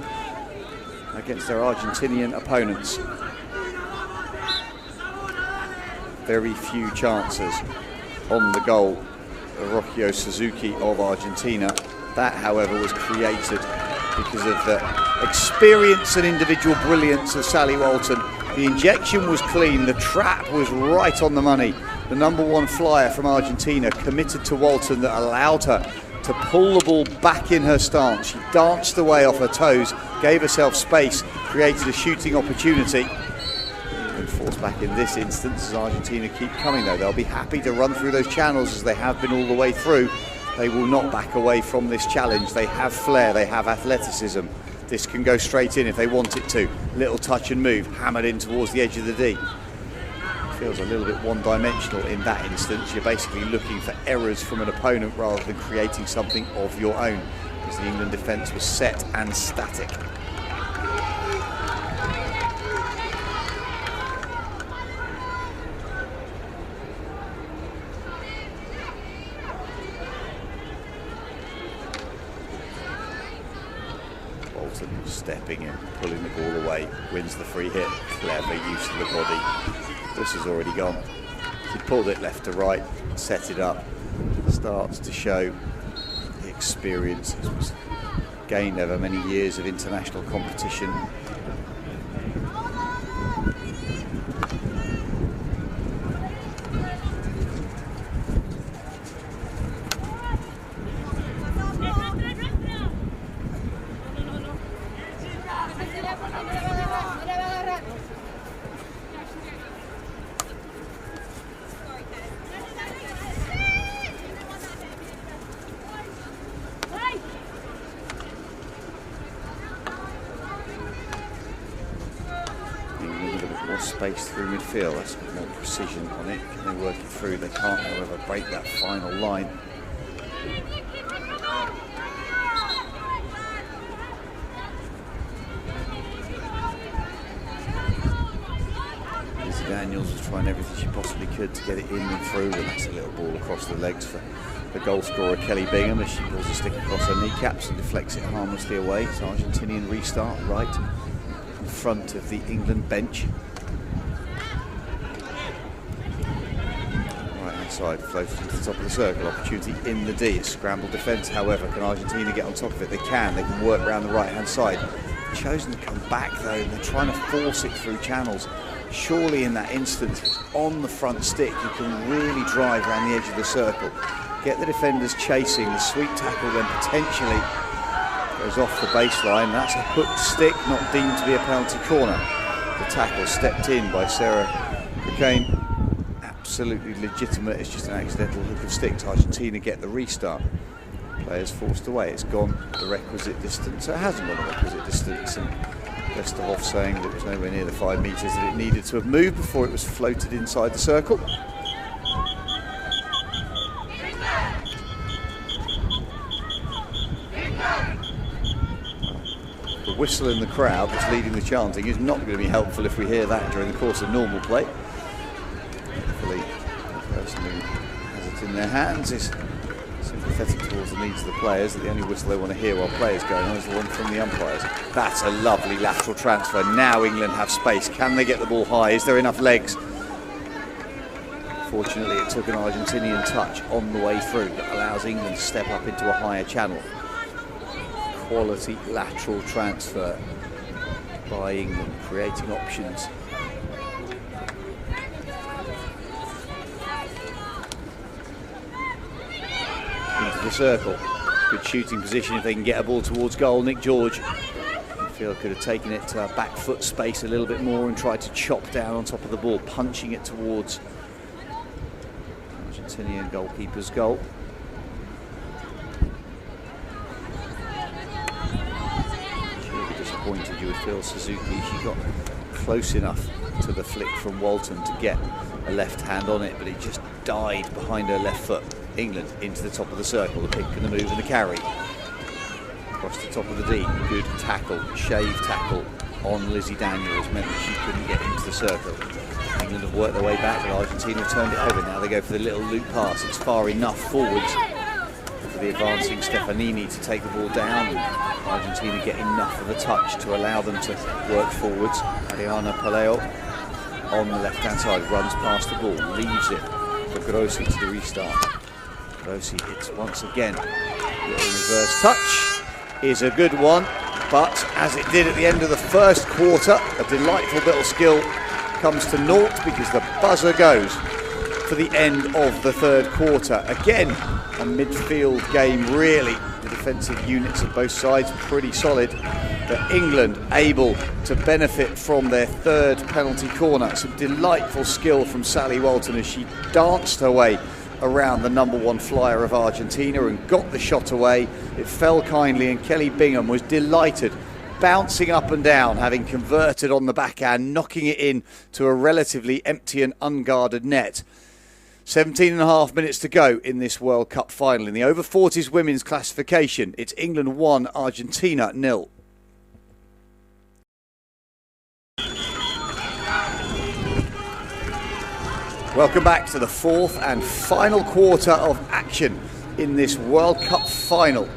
against their Argentinian opponents. Very few chances on the goal of Rocio Suzuki of Argentina. That, however, was created because of the experience and individual brilliance of Sally Walton. The injection was clean, the trap was right on the money. The number one flyer from Argentina committed to Walton that allowed her to pull the ball back in her stance. She danced away off her toes, gave herself space, created a shooting opportunity. And forced back in this instance as Argentina keep coming though. They'll be happy to run through those channels as they have been all the way through. They will not back away from this challenge. They have flair, they have athleticism. This can go straight in if they want it to. Little touch and move, hammered in towards the edge of the D. Feels a little bit one-dimensional in that instance. You're basically looking for errors from an opponent rather than creating something of your own, because the England defence was set and static. Stepping in, pulling the ball away, wins the free hit. Clever use of the body. This has already gone. He pulled it left to right, set it up, starts to show the experience that was gained over many years of international competition. more space through midfield. That's got more precision on it. Can they work it through? They can't, however, break that final line. Daniels was trying everything she possibly could to get it in and through, and that's a little ball across the legs for the goal scorer Kelly Bingham as she pulls a stick across her kneecaps and deflects it harmlessly away. It's Argentinian restart right in front of the England bench. Right hand side floats to the top of the circle, opportunity in the D. It's scrambled defence, however, can Argentina get on top of it? They can work around the right hand side. They've chosen to come back though, and they're trying to force it through channels. Surely in that instance, on the front stick, you can really drive around the edge of the circle. Get the defenders chasing, the sweep tackle then potentially goes off the baseline. That's a hooked stick, not deemed to be a penalty corner. The tackle stepped in by Sarah Cocaine. Absolutely legitimate, it's just an accidental hook of stick to Argentina get the restart. Players forced away, it's gone the requisite distance. So it hasn't gone the requisite distance. And Westerhoff saying that it was nowhere near the 5 metres that it needed to have moved before it was floated inside the circle. The whistle in the crowd that's leading the chanting is not going to be helpful if we hear that during the course of normal play. Hopefully the person who has it in their hands is sympathetic towards the needs of the players, that the only whistle they want to hear while play is going on is the one from the umpires. That's a lovely lateral transfer. Now England have space. Can they get the ball high? Is there enough legs? Fortunately, it took an Argentinian touch on the way through that allows England to step up into a higher channel. Quality lateral transfer by England, creating options. Into the circle. Good shooting position if they can get a ball towards goal. Nick George, I feel, could have taken it to back foot space a little bit more and tried to chop down on top of the ball, punching it towards Argentinian goalkeeper's goal. She would be disappointed, you would feel, Suzuki. She got close enough to the flick from Walton to get a left hand on it, but it just died behind her left foot. England into the top of the circle, the pick and the move and the carry. Across the top of the D, good tackle, shave tackle on Lizzie Daniels, meant that she couldn't get into the circle. England have worked their way back, but Argentina have turned it over. Now they go for the little loop pass. It's far enough forwards for the advancing Stefanini to take the ball down, and Argentina get enough of a touch to allow them to work forwards. Ariana Paleo on the left hand side, runs past the ball, leaves it for Grossi to the restart. Grossi hits once again. Little reverse touch is a good one, but as it did at the end of the first quarter, a delightful bit of skill comes to naught because the buzzer goes for the end of the third quarter. Again, a midfield game really. The defensive units of both sides pretty solid, but England able to benefit from their third penalty corner. Some delightful skill from Sally Walton as she danced her way around the number one flyer of Argentina and got the shot away. It fell kindly, and Kelly Bingham was delighted, bouncing up and down, having converted on the backhand, knocking it in to a relatively empty and unguarded net. 17.5 minutes to go in this World Cup final. In the over 40s women's classification, it's England 1, Argentina 0. Welcome back to the fourth and final quarter of action in this World Cup final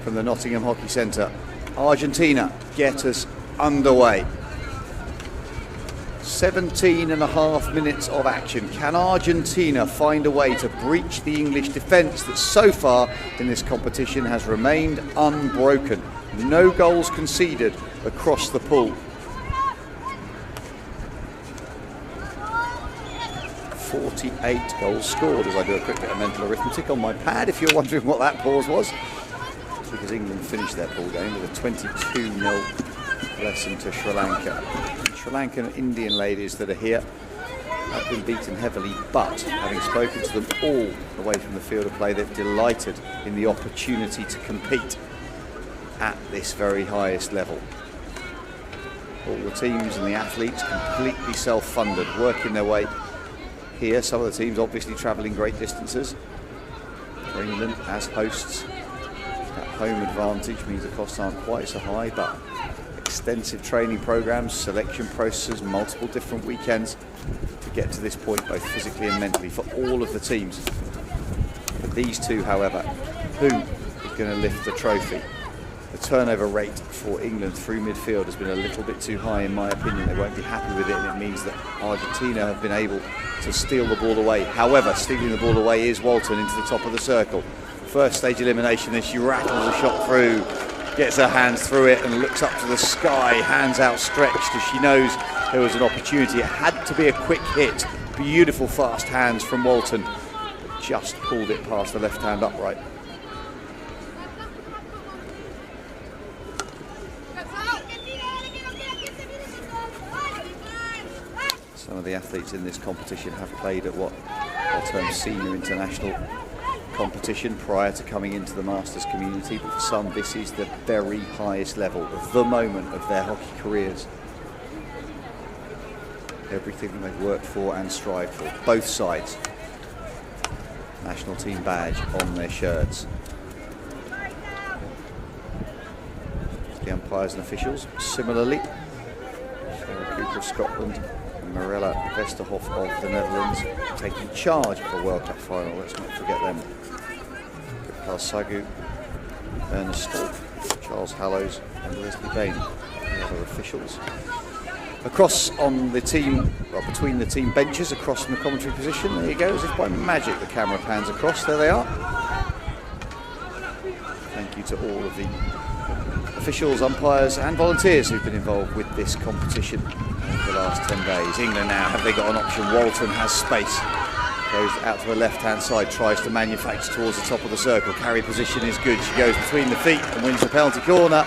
from the Nottingham Hockey Centre. Argentina get us underway. 17.5 minutes of action. Can Argentina find a way to breach the English defence that so far in this competition has remained unbroken? No goals conceded across the pool. 48 goals scored as I do a quick bit of mental arithmetic on my pad, if you're wondering what that pause was. It's because England finished their pool game with a 22-0 lesson to Sri Lanka. Sri Lankan and Indian ladies that are here have been beaten heavily, but having spoken to them all away from the field of play, they're delighted in the opportunity to compete at this very highest level. All the teams and the athletes completely self-funded, working their way here. Some of the teams obviously travelling great distances. For England as hosts, that home advantage means the costs aren't quite so high, but extensive training programs, selection processes, multiple different weekends to get to this point, both physically and mentally, for all of the teams. For these two, however, who is going to lift the trophy? The turnover rate for England through midfield has been a little bit too high, in my opinion. They won't be happy with it, and it means that Argentina have been able to steal the ball away. However, stealing the ball away is Walton into the top of the circle. First stage elimination, then she rattles a shot through, gets her hands through it and looks up to the sky, hands outstretched as she knows there was an opportunity. It had to be a quick hit. Beautiful fast hands from Walton, but just pulled it past the left hand upright. Some of the athletes in this competition have played at what are termed senior international competition prior to coming into the Masters community, but for some this is the very highest level, the moment of their hockey careers. Everything they've worked for and strived for, both sides. National team badge on their shirts. The umpires and officials similarly. Sarah Cooper of Scotland, Mirella Vesterhoff of the Netherlands taking charge of the World Cup final. Let's not forget them. Carl Sagu, Ernest Stolp, Charles Hallows and Leslie Bain, the other officials. Across on the team, well, between the team benches, across from the commentary position, there you go, as if by magic the camera pans across, there they are. Thank you to all of the officials, umpires and volunteers who've been involved with this competition over the last 10 days. England now, have they got an option? Walton has space. Goes out to the left-hand side, tries to manufacture towards the top of the circle. Carry position is good. She goes between the feet and wins the penalty corner.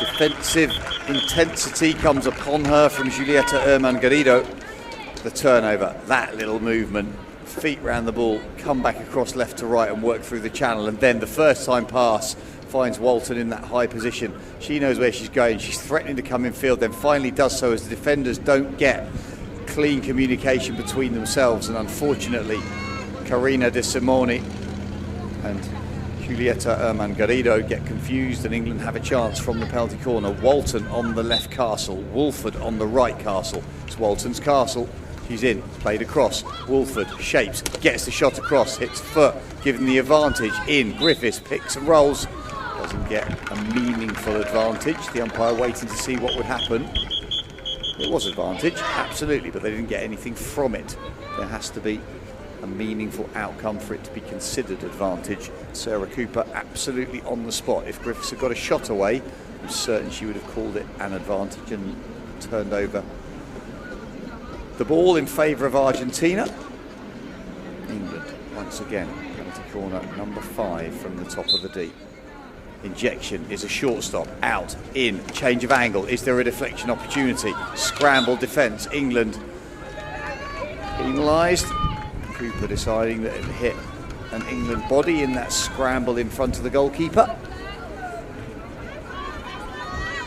Defensive intensity comes upon her from Julieta Herman Garrido. The turnover, that little movement, feet round the ball, come back across left to right and work through the channel, and then the first time pass finds Walton in that high position. She knows where she's going. She's threatening to come in field, then finally does so as the defenders don't get clean communication between themselves, and unfortunately Karina De Simone and Julieta Herman Garrido get confused and England have a chance from the penalty corner. Walton on the left castle, Wolford on the right castle. It's Walton's castle. She's in, played across. Wolford shapes, gets the shot across, hits foot, given the advantage in. Griffiths picks and rolls, doesn't get a meaningful advantage. The umpire waiting to see what would happen. It was advantage, absolutely, but they didn't get anything from it. There has to be a meaningful outcome for it to be considered advantage. Sarah Cooper absolutely on the spot. If Griffiths had got a shot away, I'm certain she would have called it an advantage and turned over the ball in favour of Argentina. England, once again, penalty corner number 5 from the top of the D. Injection is a shortstop, out, in, change of angle. Is there a deflection opportunity? Scramble defence, England penalised. Cooper deciding that it hit an England body in that scramble in front of the goalkeeper.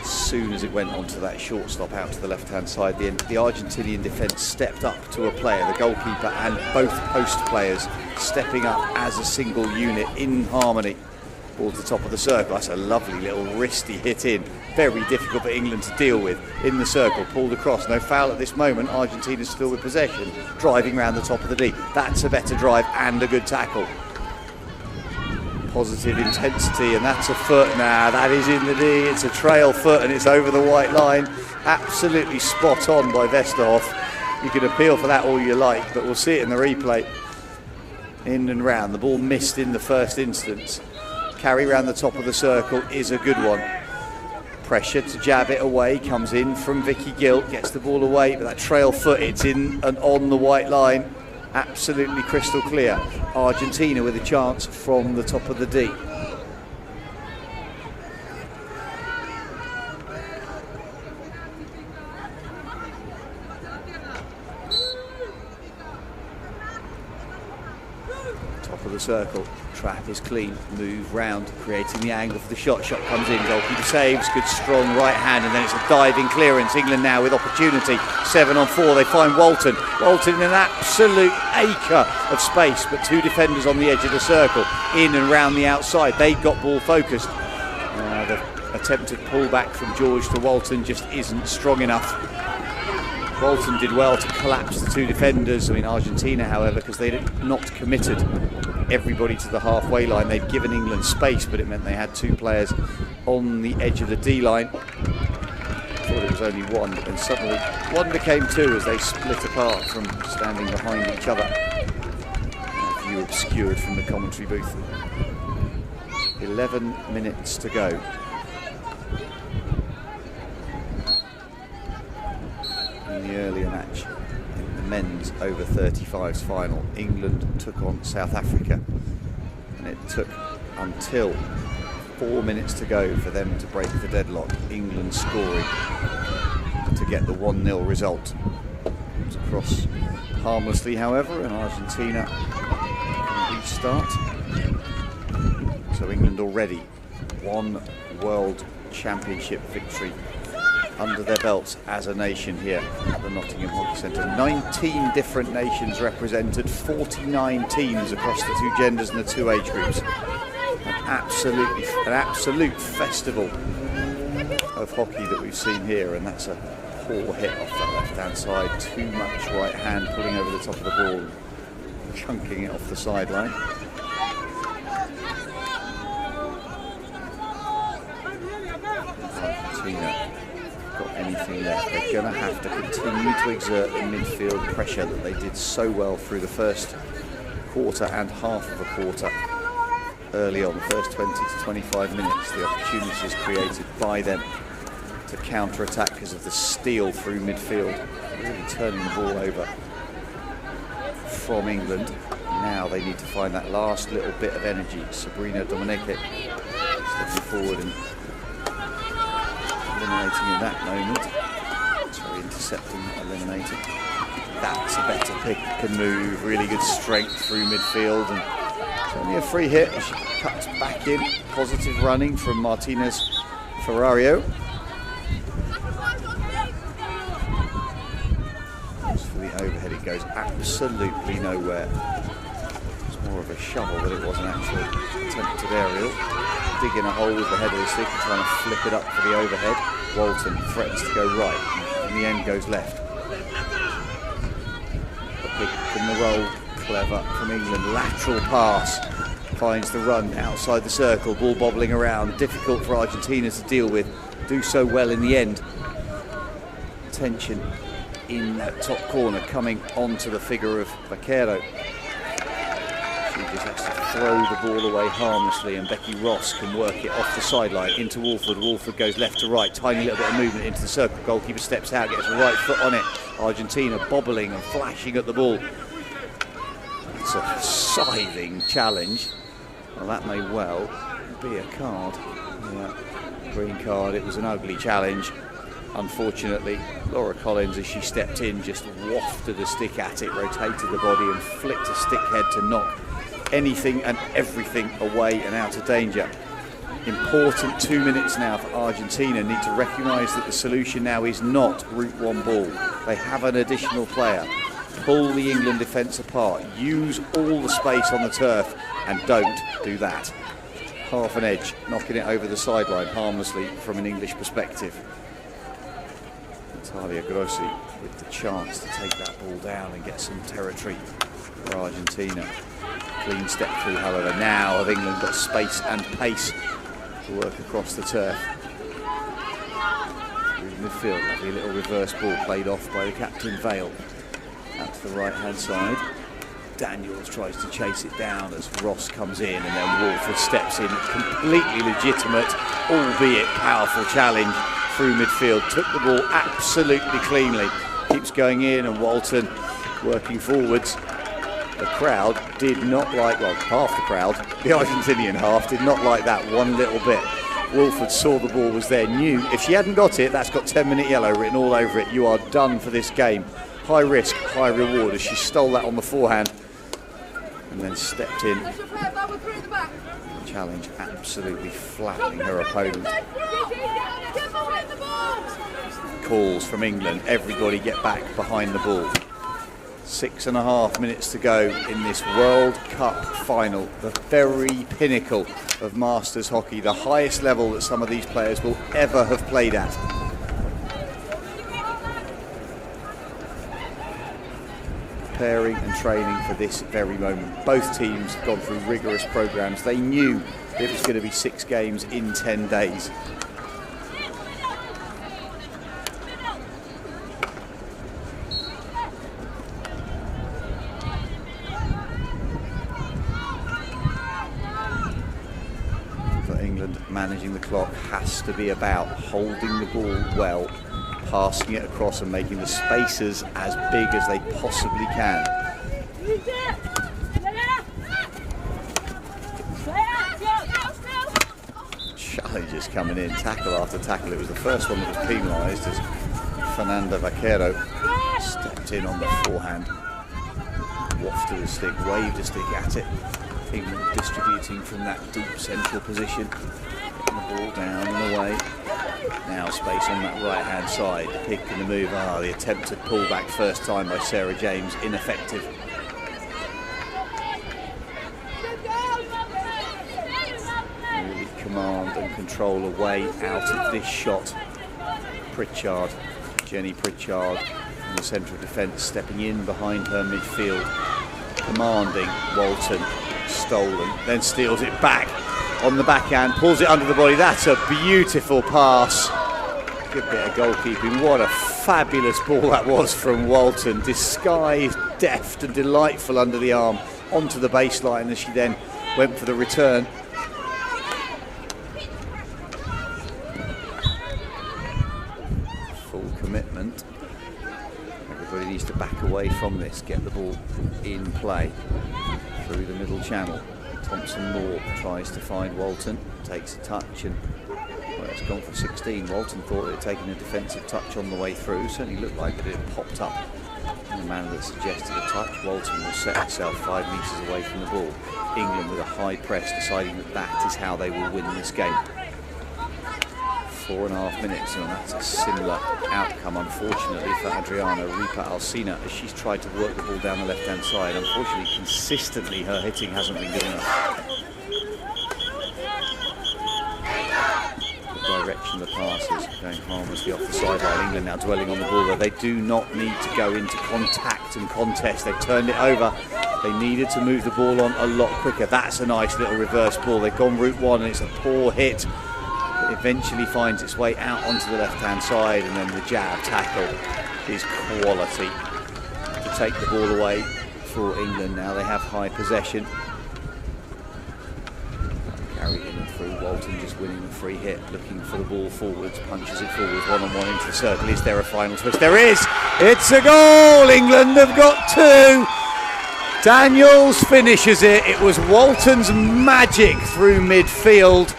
As soon as it went onto that shortstop out to the left-hand side, the Argentinian defence stepped up to a player, the goalkeeper and both post players stepping up as a single unit in harmony. Ball to the top of the circle. That's a lovely little wristy hit in. Very difficult for England to deal with. In the circle, pulled across. No foul at this moment. Argentina's still with possession. Driving around the top of the D. That's a better drive and a good tackle. Positive intensity, and that's a foot now. That is in the D. It's a trail foot and it's over the white line. Absolutely spot on by Vesterhoff. You can appeal for that all you like, but we'll see it in the replay. In and round. The ball missed in the first instance. Carry around the top of the circle is a good one. Pressure to jab it away, comes in from Vicky Gill, gets the ball away, but that trail foot, it's in and on the white line. Absolutely crystal clear. Argentina with a chance from the top of the D. Top of the circle. Trap is clean, move round, creating the angle for the shot. Shot comes in, goalkeeper saves, good strong right hand, and then it's a diving clearance. England now with opportunity, 7 on 4, they find Walton. Walton in an absolute acre of space, but 2 defenders on the edge of the circle, in and round the outside. They got ball focused. The attempted pullback from George to Walton just isn't strong enough. Walton did well to collapse the 2 defenders. I mean, Argentina, however, because they'd not committed everybody to the halfway line, they'd given England space, but it meant they had 2 players on the edge of the D-line. Thought it was only 1, but then suddenly 1 became 2 as they split apart from standing behind each other. A view obscured from the commentary booth. 11 minutes to go. In the earlier match, in the men's over 35s final, England took on South Africa, and it took until 4 minutes to go for them to break the deadlock. England scoring to get the 1-0 result. It was across harmlessly, however, and Argentina can restart. So England already 1 World Championship victory under their belts as a nation here at the Nottingham Hockey Centre. 19 different nations represented, 49 teams across the 2 genders and the 2 age groups. An absolute festival of hockey that we've seen here, and that's a poor hit off that left-hand side. Too much right hand pulling over the top of the ball, chunking it off the sideline. Argentina got anything left. They're going to have to continue to exert the midfield pressure that they did so well through the first quarter and half of a quarter early on, the first 20 to 25 minutes. The opportunities created by them to counter-attack because of the steal through midfield, really turning the ball over from England. Now they need to find that last little bit of energy. Sabrina Domeneke stepping forward and eliminating in that moment. Sorry, intercepting, not eliminating. That's a better pick and move. Really good strength through midfield, and it's only a free hit. She cuts back in. Positive running from Martinez Ferrario. As for the overhead, it goes absolutely nowhere. It's more of a shovel than it was an actual attempted aerial. Digging a hole with the head of the stick and trying to flip it up for the overhead. Walton threatens to go right, in the end goes left. A pick in the roll, clever from England. Lateral pass finds the run outside the circle, ball bobbling around, difficult for Argentina to deal with. Do so well in the end. Tension in that top corner coming onto the figure of Vaquero. She just has to throw the ball away harmlessly, and Becky Ross can work it off the sideline into Walford. Walford goes left to right, tiny little bit of movement into the circle. Goalkeeper steps out, gets a right foot on it. Argentina bobbling and flashing at the ball. It's a scything challenge. Well, that may well be a card. Yeah, green card. It was an ugly challenge. Unfortunately, Laura Collins, as she stepped in, just wafted a stick at it, rotated the body and flicked a stick head to knock anything and everything away and out of danger. Important 2 minutes now for Argentina. Need to recognise that the solution now is not route 1 ball. They have an additional player. Pull the England defence apart. Use all the space on the turf and don't do that. Half an edge, knocking it over the sideline harmlessly from an English perspective. Natalia Grossi with the chance to take that ball down and get some territory for Argentina. Clean step through, however. Now have England got space and pace to work across the turf. Through midfield, lovely little reverse ball played off by the captain Vale. Out to the right hand side. Daniels tries to chase it down as Ross comes in, and then Walford steps in. Completely legitimate, albeit powerful challenge through midfield. Took the ball absolutely cleanly. Keeps going in, and Walton working forwards. The crowd did not like, well, half the crowd, the Argentinian half, did not like that one little bit. Walford saw the ball was there, knew if she hadn't got it, that's got 10-minute yellow written all over it. You are done for this game. High risk, high reward, as she stole that on the forehand. and then stepped in. Challenge absolutely flattening her opponent. Calls from England, everybody get back behind the ball. 6.5 minutes to go in this World Cup final, the very pinnacle of Masters hockey, the highest level that some of these players will ever have played at. Preparing and training for this very moment. Both teams have gone through rigorous programs. They knew it was going to be 6 games in 10 days. For England, managing the clock has to be about holding the ball well, passing it across and making the spaces as big as they possibly can. Challenges coming in, tackle after tackle. It was the first one that was penalised as Fernanda Vaquero stepped in on the forehand, wafted a stick, waved a stick at it. England distributing from that deep central position, getting the ball down and away. Now space on that right hand side, the pick and the move. The attempted pullback first time by Sarah James, ineffective. Really command and control away out of this shot. Pritchard, Jenny Pritchard from the central defence, stepping in behind her midfield, commanding Walton, stolen, then steals it back on the backhand, pulls it under the body. That's a beautiful pass. Good bit of goalkeeping. What a fabulous ball that was from Walton. Disguised, deft and delightful under the arm, onto the baseline as she then went for the return. Full commitment. Everybody needs to back away from this, get the ball in play through the middle channel. Thompson-Moore tries to find Walton, takes a touch, and well, it's gone for 16. Walton thought it had taken a defensive touch on the way through. Certainly looked like it had popped up in the manner that suggested a touch. Walton will set itself 5 metres away from the ball. England with a high press, deciding that that is how they will win this game. 4.5 minutes, and that's a similar outcome, unfortunately, for Adriana Ripa Alsina as she's tried to work the ball down the left-hand side. Unfortunately, consistently, her hitting hasn't been good enough. The direction of the pass is going harmlessly off the sideline. England now dwelling on the ball there. They do not need to go into contact and contest. They've turned it over. They needed to move the ball on a lot quicker. That's a nice little reverse ball. They've gone route one, and it's a poor hit. Eventually finds its way out onto the left-hand side, and then the jab tackle is quality to take the ball away for England. Now they have high possession. Carry in and through. Walton just winning a free hit, looking for the ball forwards, punches it forwards, one-on-one into the circle. Is there a final twist? There is! It's a goal! England have got 2. Daniels finishes it. It was Walton's magic through midfield.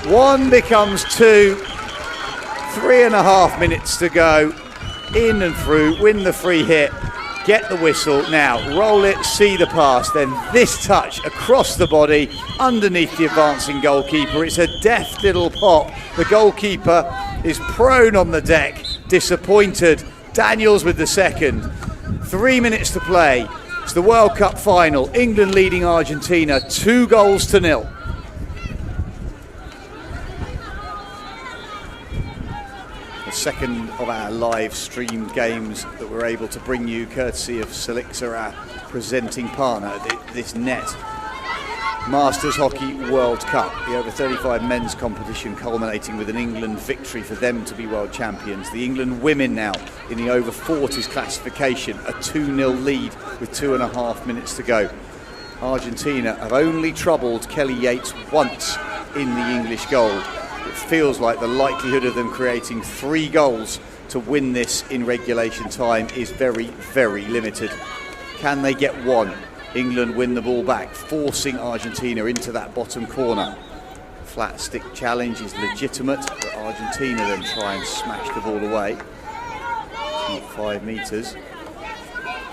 1 becomes 2, 3.5 minutes to go. In and through, win the free hit, get the whistle. Now roll it, see the pass, then this touch across the body, underneath the advancing goalkeeper. It's a deft little pop. The goalkeeper is prone on the deck, disappointed. Daniels with the second. 3 minutes to play. It's the World Cup final. England leading Argentina 2-0. The second of our live streamed games that we're able to bring you courtesy of Selixa, our presenting partner at this net. Masters Hockey World Cup, the over 35 men's competition culminating with an England victory for them to be world champions. The England women now in the over 40s classification, a 2-0 lead with 2.5 minutes to go. Argentina have only troubled Kelly Yates once in the English goal. It feels like the likelihood of them creating 3 goals to win this in regulation time is very, very limited. Can they get 1? England win the ball back, forcing Argentina into that bottom corner. Flat stick challenge is legitimate, but Argentina then try and smash the ball away. It's not 5 metres.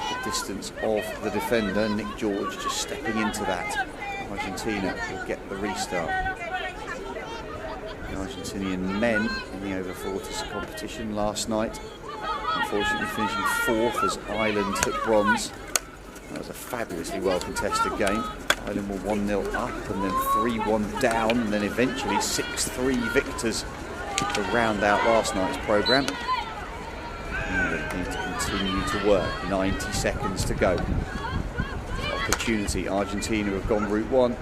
the distance of the defender. Nick George just stepping into that. Argentina will get the restart. The Argentinian men in the over 40s competition last night, unfortunately finishing 4th as Ireland took bronze. That was a fabulously well contested game. Ireland were 1-0 up and then 3-1 down, and then eventually 6-3 victors to round out last night's programme. They need to continue to work. 90 seconds to go. Opportunity. Argentina have gone route 1.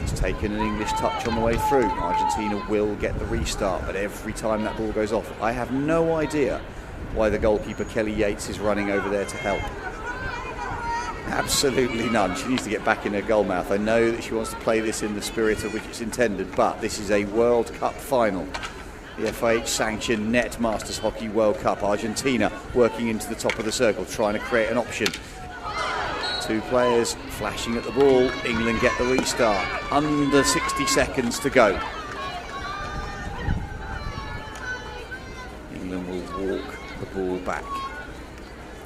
It's taken an English touch on the way through. Argentina will get the restart, but every time that ball goes off, I have no idea why the goalkeeper Kelly Yates is running over there to help. Absolutely none. She needs to get back in her goal mouth. I know that she wants to play this in the spirit of which it's intended, but this is a World Cup final. The FIH sanctioned Net Masters Hockey World Cup. Argentina working into the top of the circle, trying to create an option. 2 players flashing at the ball. England get the restart. Under 60 seconds to go. England will walk the ball back.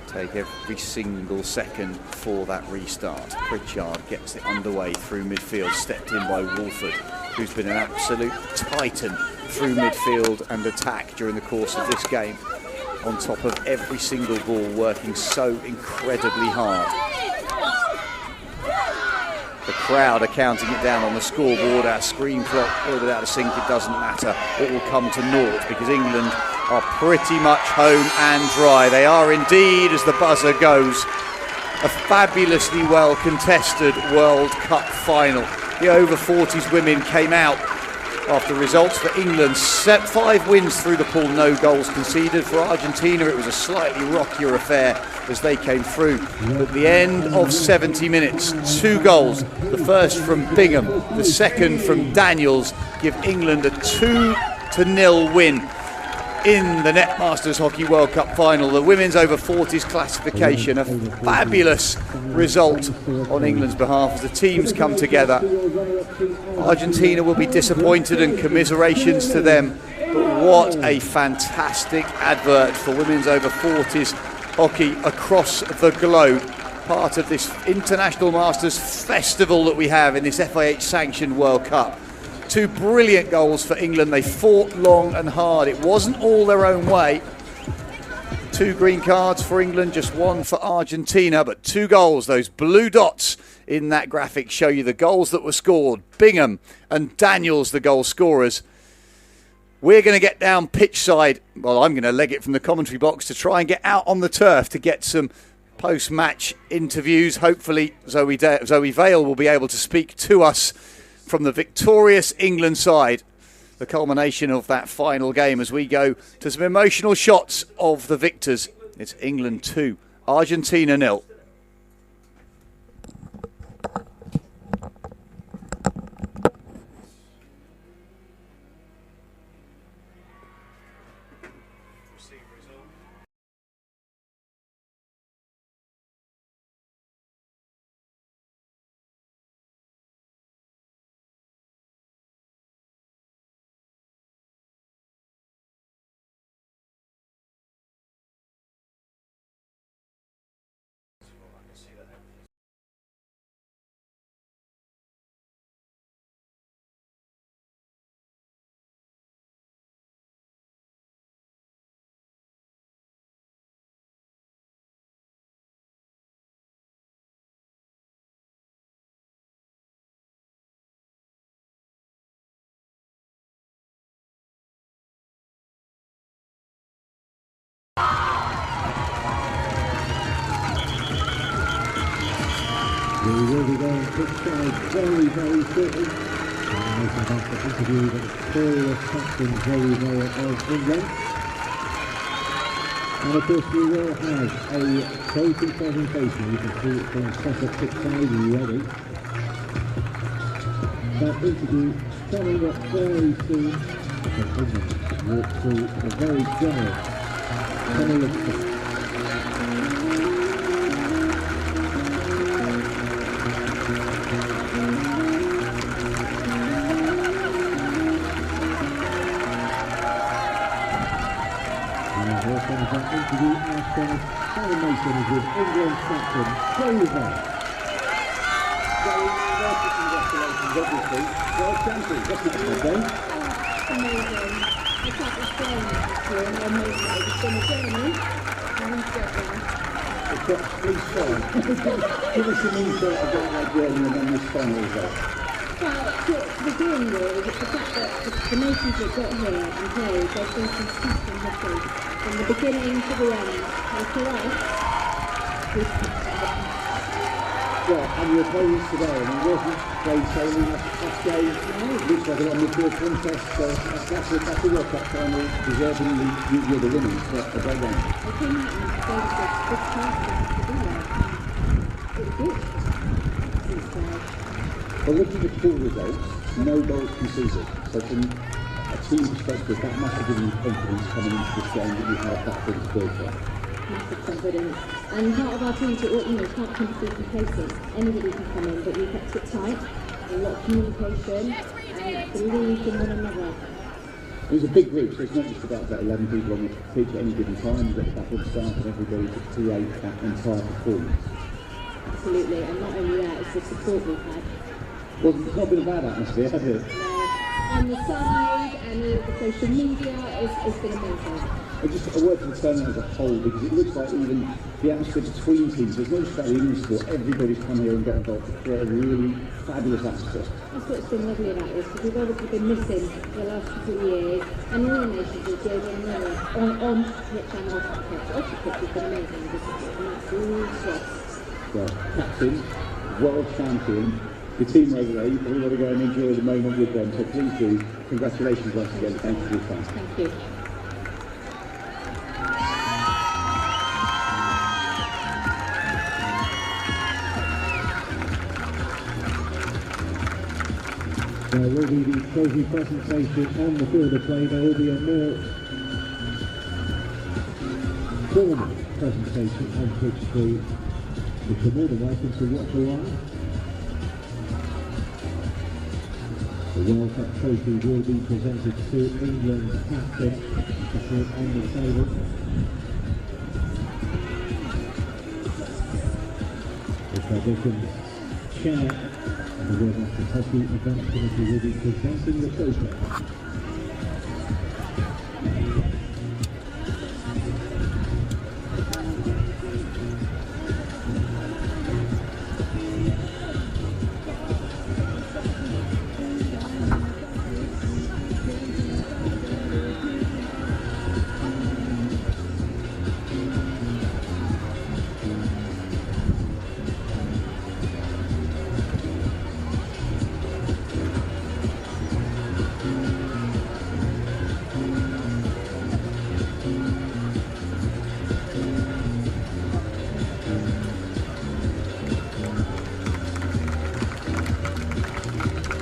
Take every single second for that restart. Pritchard gets it underway through midfield, stepped in by Wolford, who's been an absolute titan through midfield and attack during the course of this game. On top of every single ball, working so incredibly hard. The crowd are counting it down on the scoreboard. Our screen clock, a little bit out of sync, it doesn't matter. It will come to naught because England are pretty much home and dry. They are indeed, as the buzzer goes. A fabulously well contested World Cup final. The over 40s women came out after results for England. 5 wins through the pool, no goals conceded. For Argentina, it was a slightly rockier affair as they came through. At the end of 70 minutes, 2 goals. The first from Bingham, the second from Daniels, give England a 2-0 win in the Net Masters Hockey World Cup final. The women's over 40s classification, a fabulous result on England's behalf as the teams come together. Argentina will be disappointed, and commiserations to them, but what a fantastic advert for women's over 40s hockey across the globe. Part of this International Masters festival that we have in this FIH sanctioned World Cup. 2 brilliant goals for England. They fought long and hard. It wasn't all their own way. 2 green cards for England, just 1 for Argentina, but 2 goals. Those blue dots in that graphic show you the goals that were scored. Bingham and Daniels, the goal scorers. We're going to get down pitch side. Well, I'm going to leg it from the commentary box to try and get out on the turf to get some post-match interviews. Hopefully Zoe Vale will be able to speak to us from the victorious England side. The culmination of that final game as we go to some emotional shots of the victors. It's England 2, Argentina 0. We will be going pitch side very, very shortly. And making back the interview with Victoria Captain Zoe Vale of England. And of course we will have a total presentation. You can see it from set up pitch side ready. That interview coming up very soon. England walk through a very generous penalty. into the Astonishing celebrations with England captain Over. Congratulations, obviously. World champions, that's not a bad day. Amazing. I can't explain it actually, how amazing it is. It's been a journey, and we've got there. Please show. Give us an insight about that journey and then this final result. Well, to begin with, it's the fact that the nations that got here and played, they've been consistent history from the beginning to the end. And for us, well, and your opponents today, I mean, wasn't played solely that game. It looks like a lot of midfield contest, so that's a World Cup final, deservingly you're the winners, but a great game. they came out and played a good chance to do that. It was good. Well, looking at the full results, no goals conceded. So from a team perspective, that must have given you confidence coming into this game that you had a platform to build from. Massive confidence. And part of our team, can't come to complacent. Anybody can come in, but we kept it tight, a lot of communication, and believed in one another. It was a big group, so it's not just about that 11 people on the pitch at any given time. You've got the backroom staff and everybody to create that entire performance. Absolutely, and not only that, it's the support we've had. Well, it's not been a bad atmosphere, has it? No, on the side and the social media, it's been amazing. And just a word for the tournament as a whole, because it looks like even the atmosphere between teams, there's no strategy in sport, everybody's come here and got involved to create a really fabulous atmosphere. That's what's been lovely about this, because we've obviously been missing the last couple of years, and all the nations will go one another on pitch and off the pitch. Off the pitch has been amazing, this is an absolute swap. Well, captain, world champion, the team over there, you probably want to go and enjoy the moment with them, so please do. Congratulations once again, thank you for your time. Thank you. There will be the trophy presentation on the field of play. There will be a more formal presentation on pitch 3, which you're more than welcome to watch live. The World Cup trophy will be presented to England's captain. You can see it on the table. The Federation's chair and the World Master Hockey Event Committee will be presenting the trophy.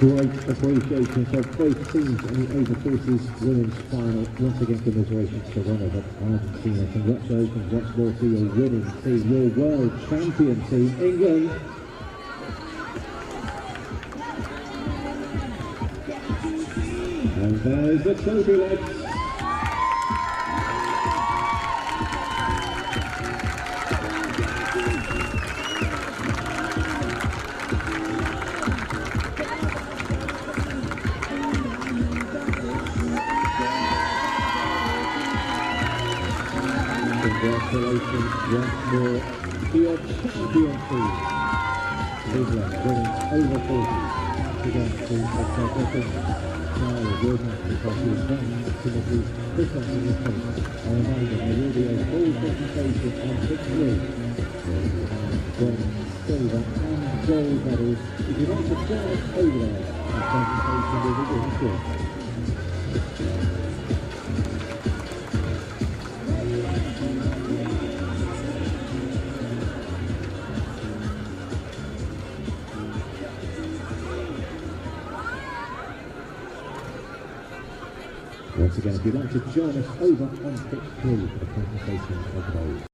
Great appreciation for both teams in the over-40s women's final. Once again, commiserations to runners up Argentina. Congratulations once more to your winning team, your world champion team, England. And there's the trophy, lads. Congratulations once more to your champion team. England winning over 40. Again to the Federation. Now the World Master Hockey Event Committee presenting the trophy. A reminder, there will be a full presentation on pitch 3. Bronze, silver and gold medals. If you'd like to join us over there, the presentation will begin shortly. Once again, if you'd like to join us over on pitch 3 for the presentation of those.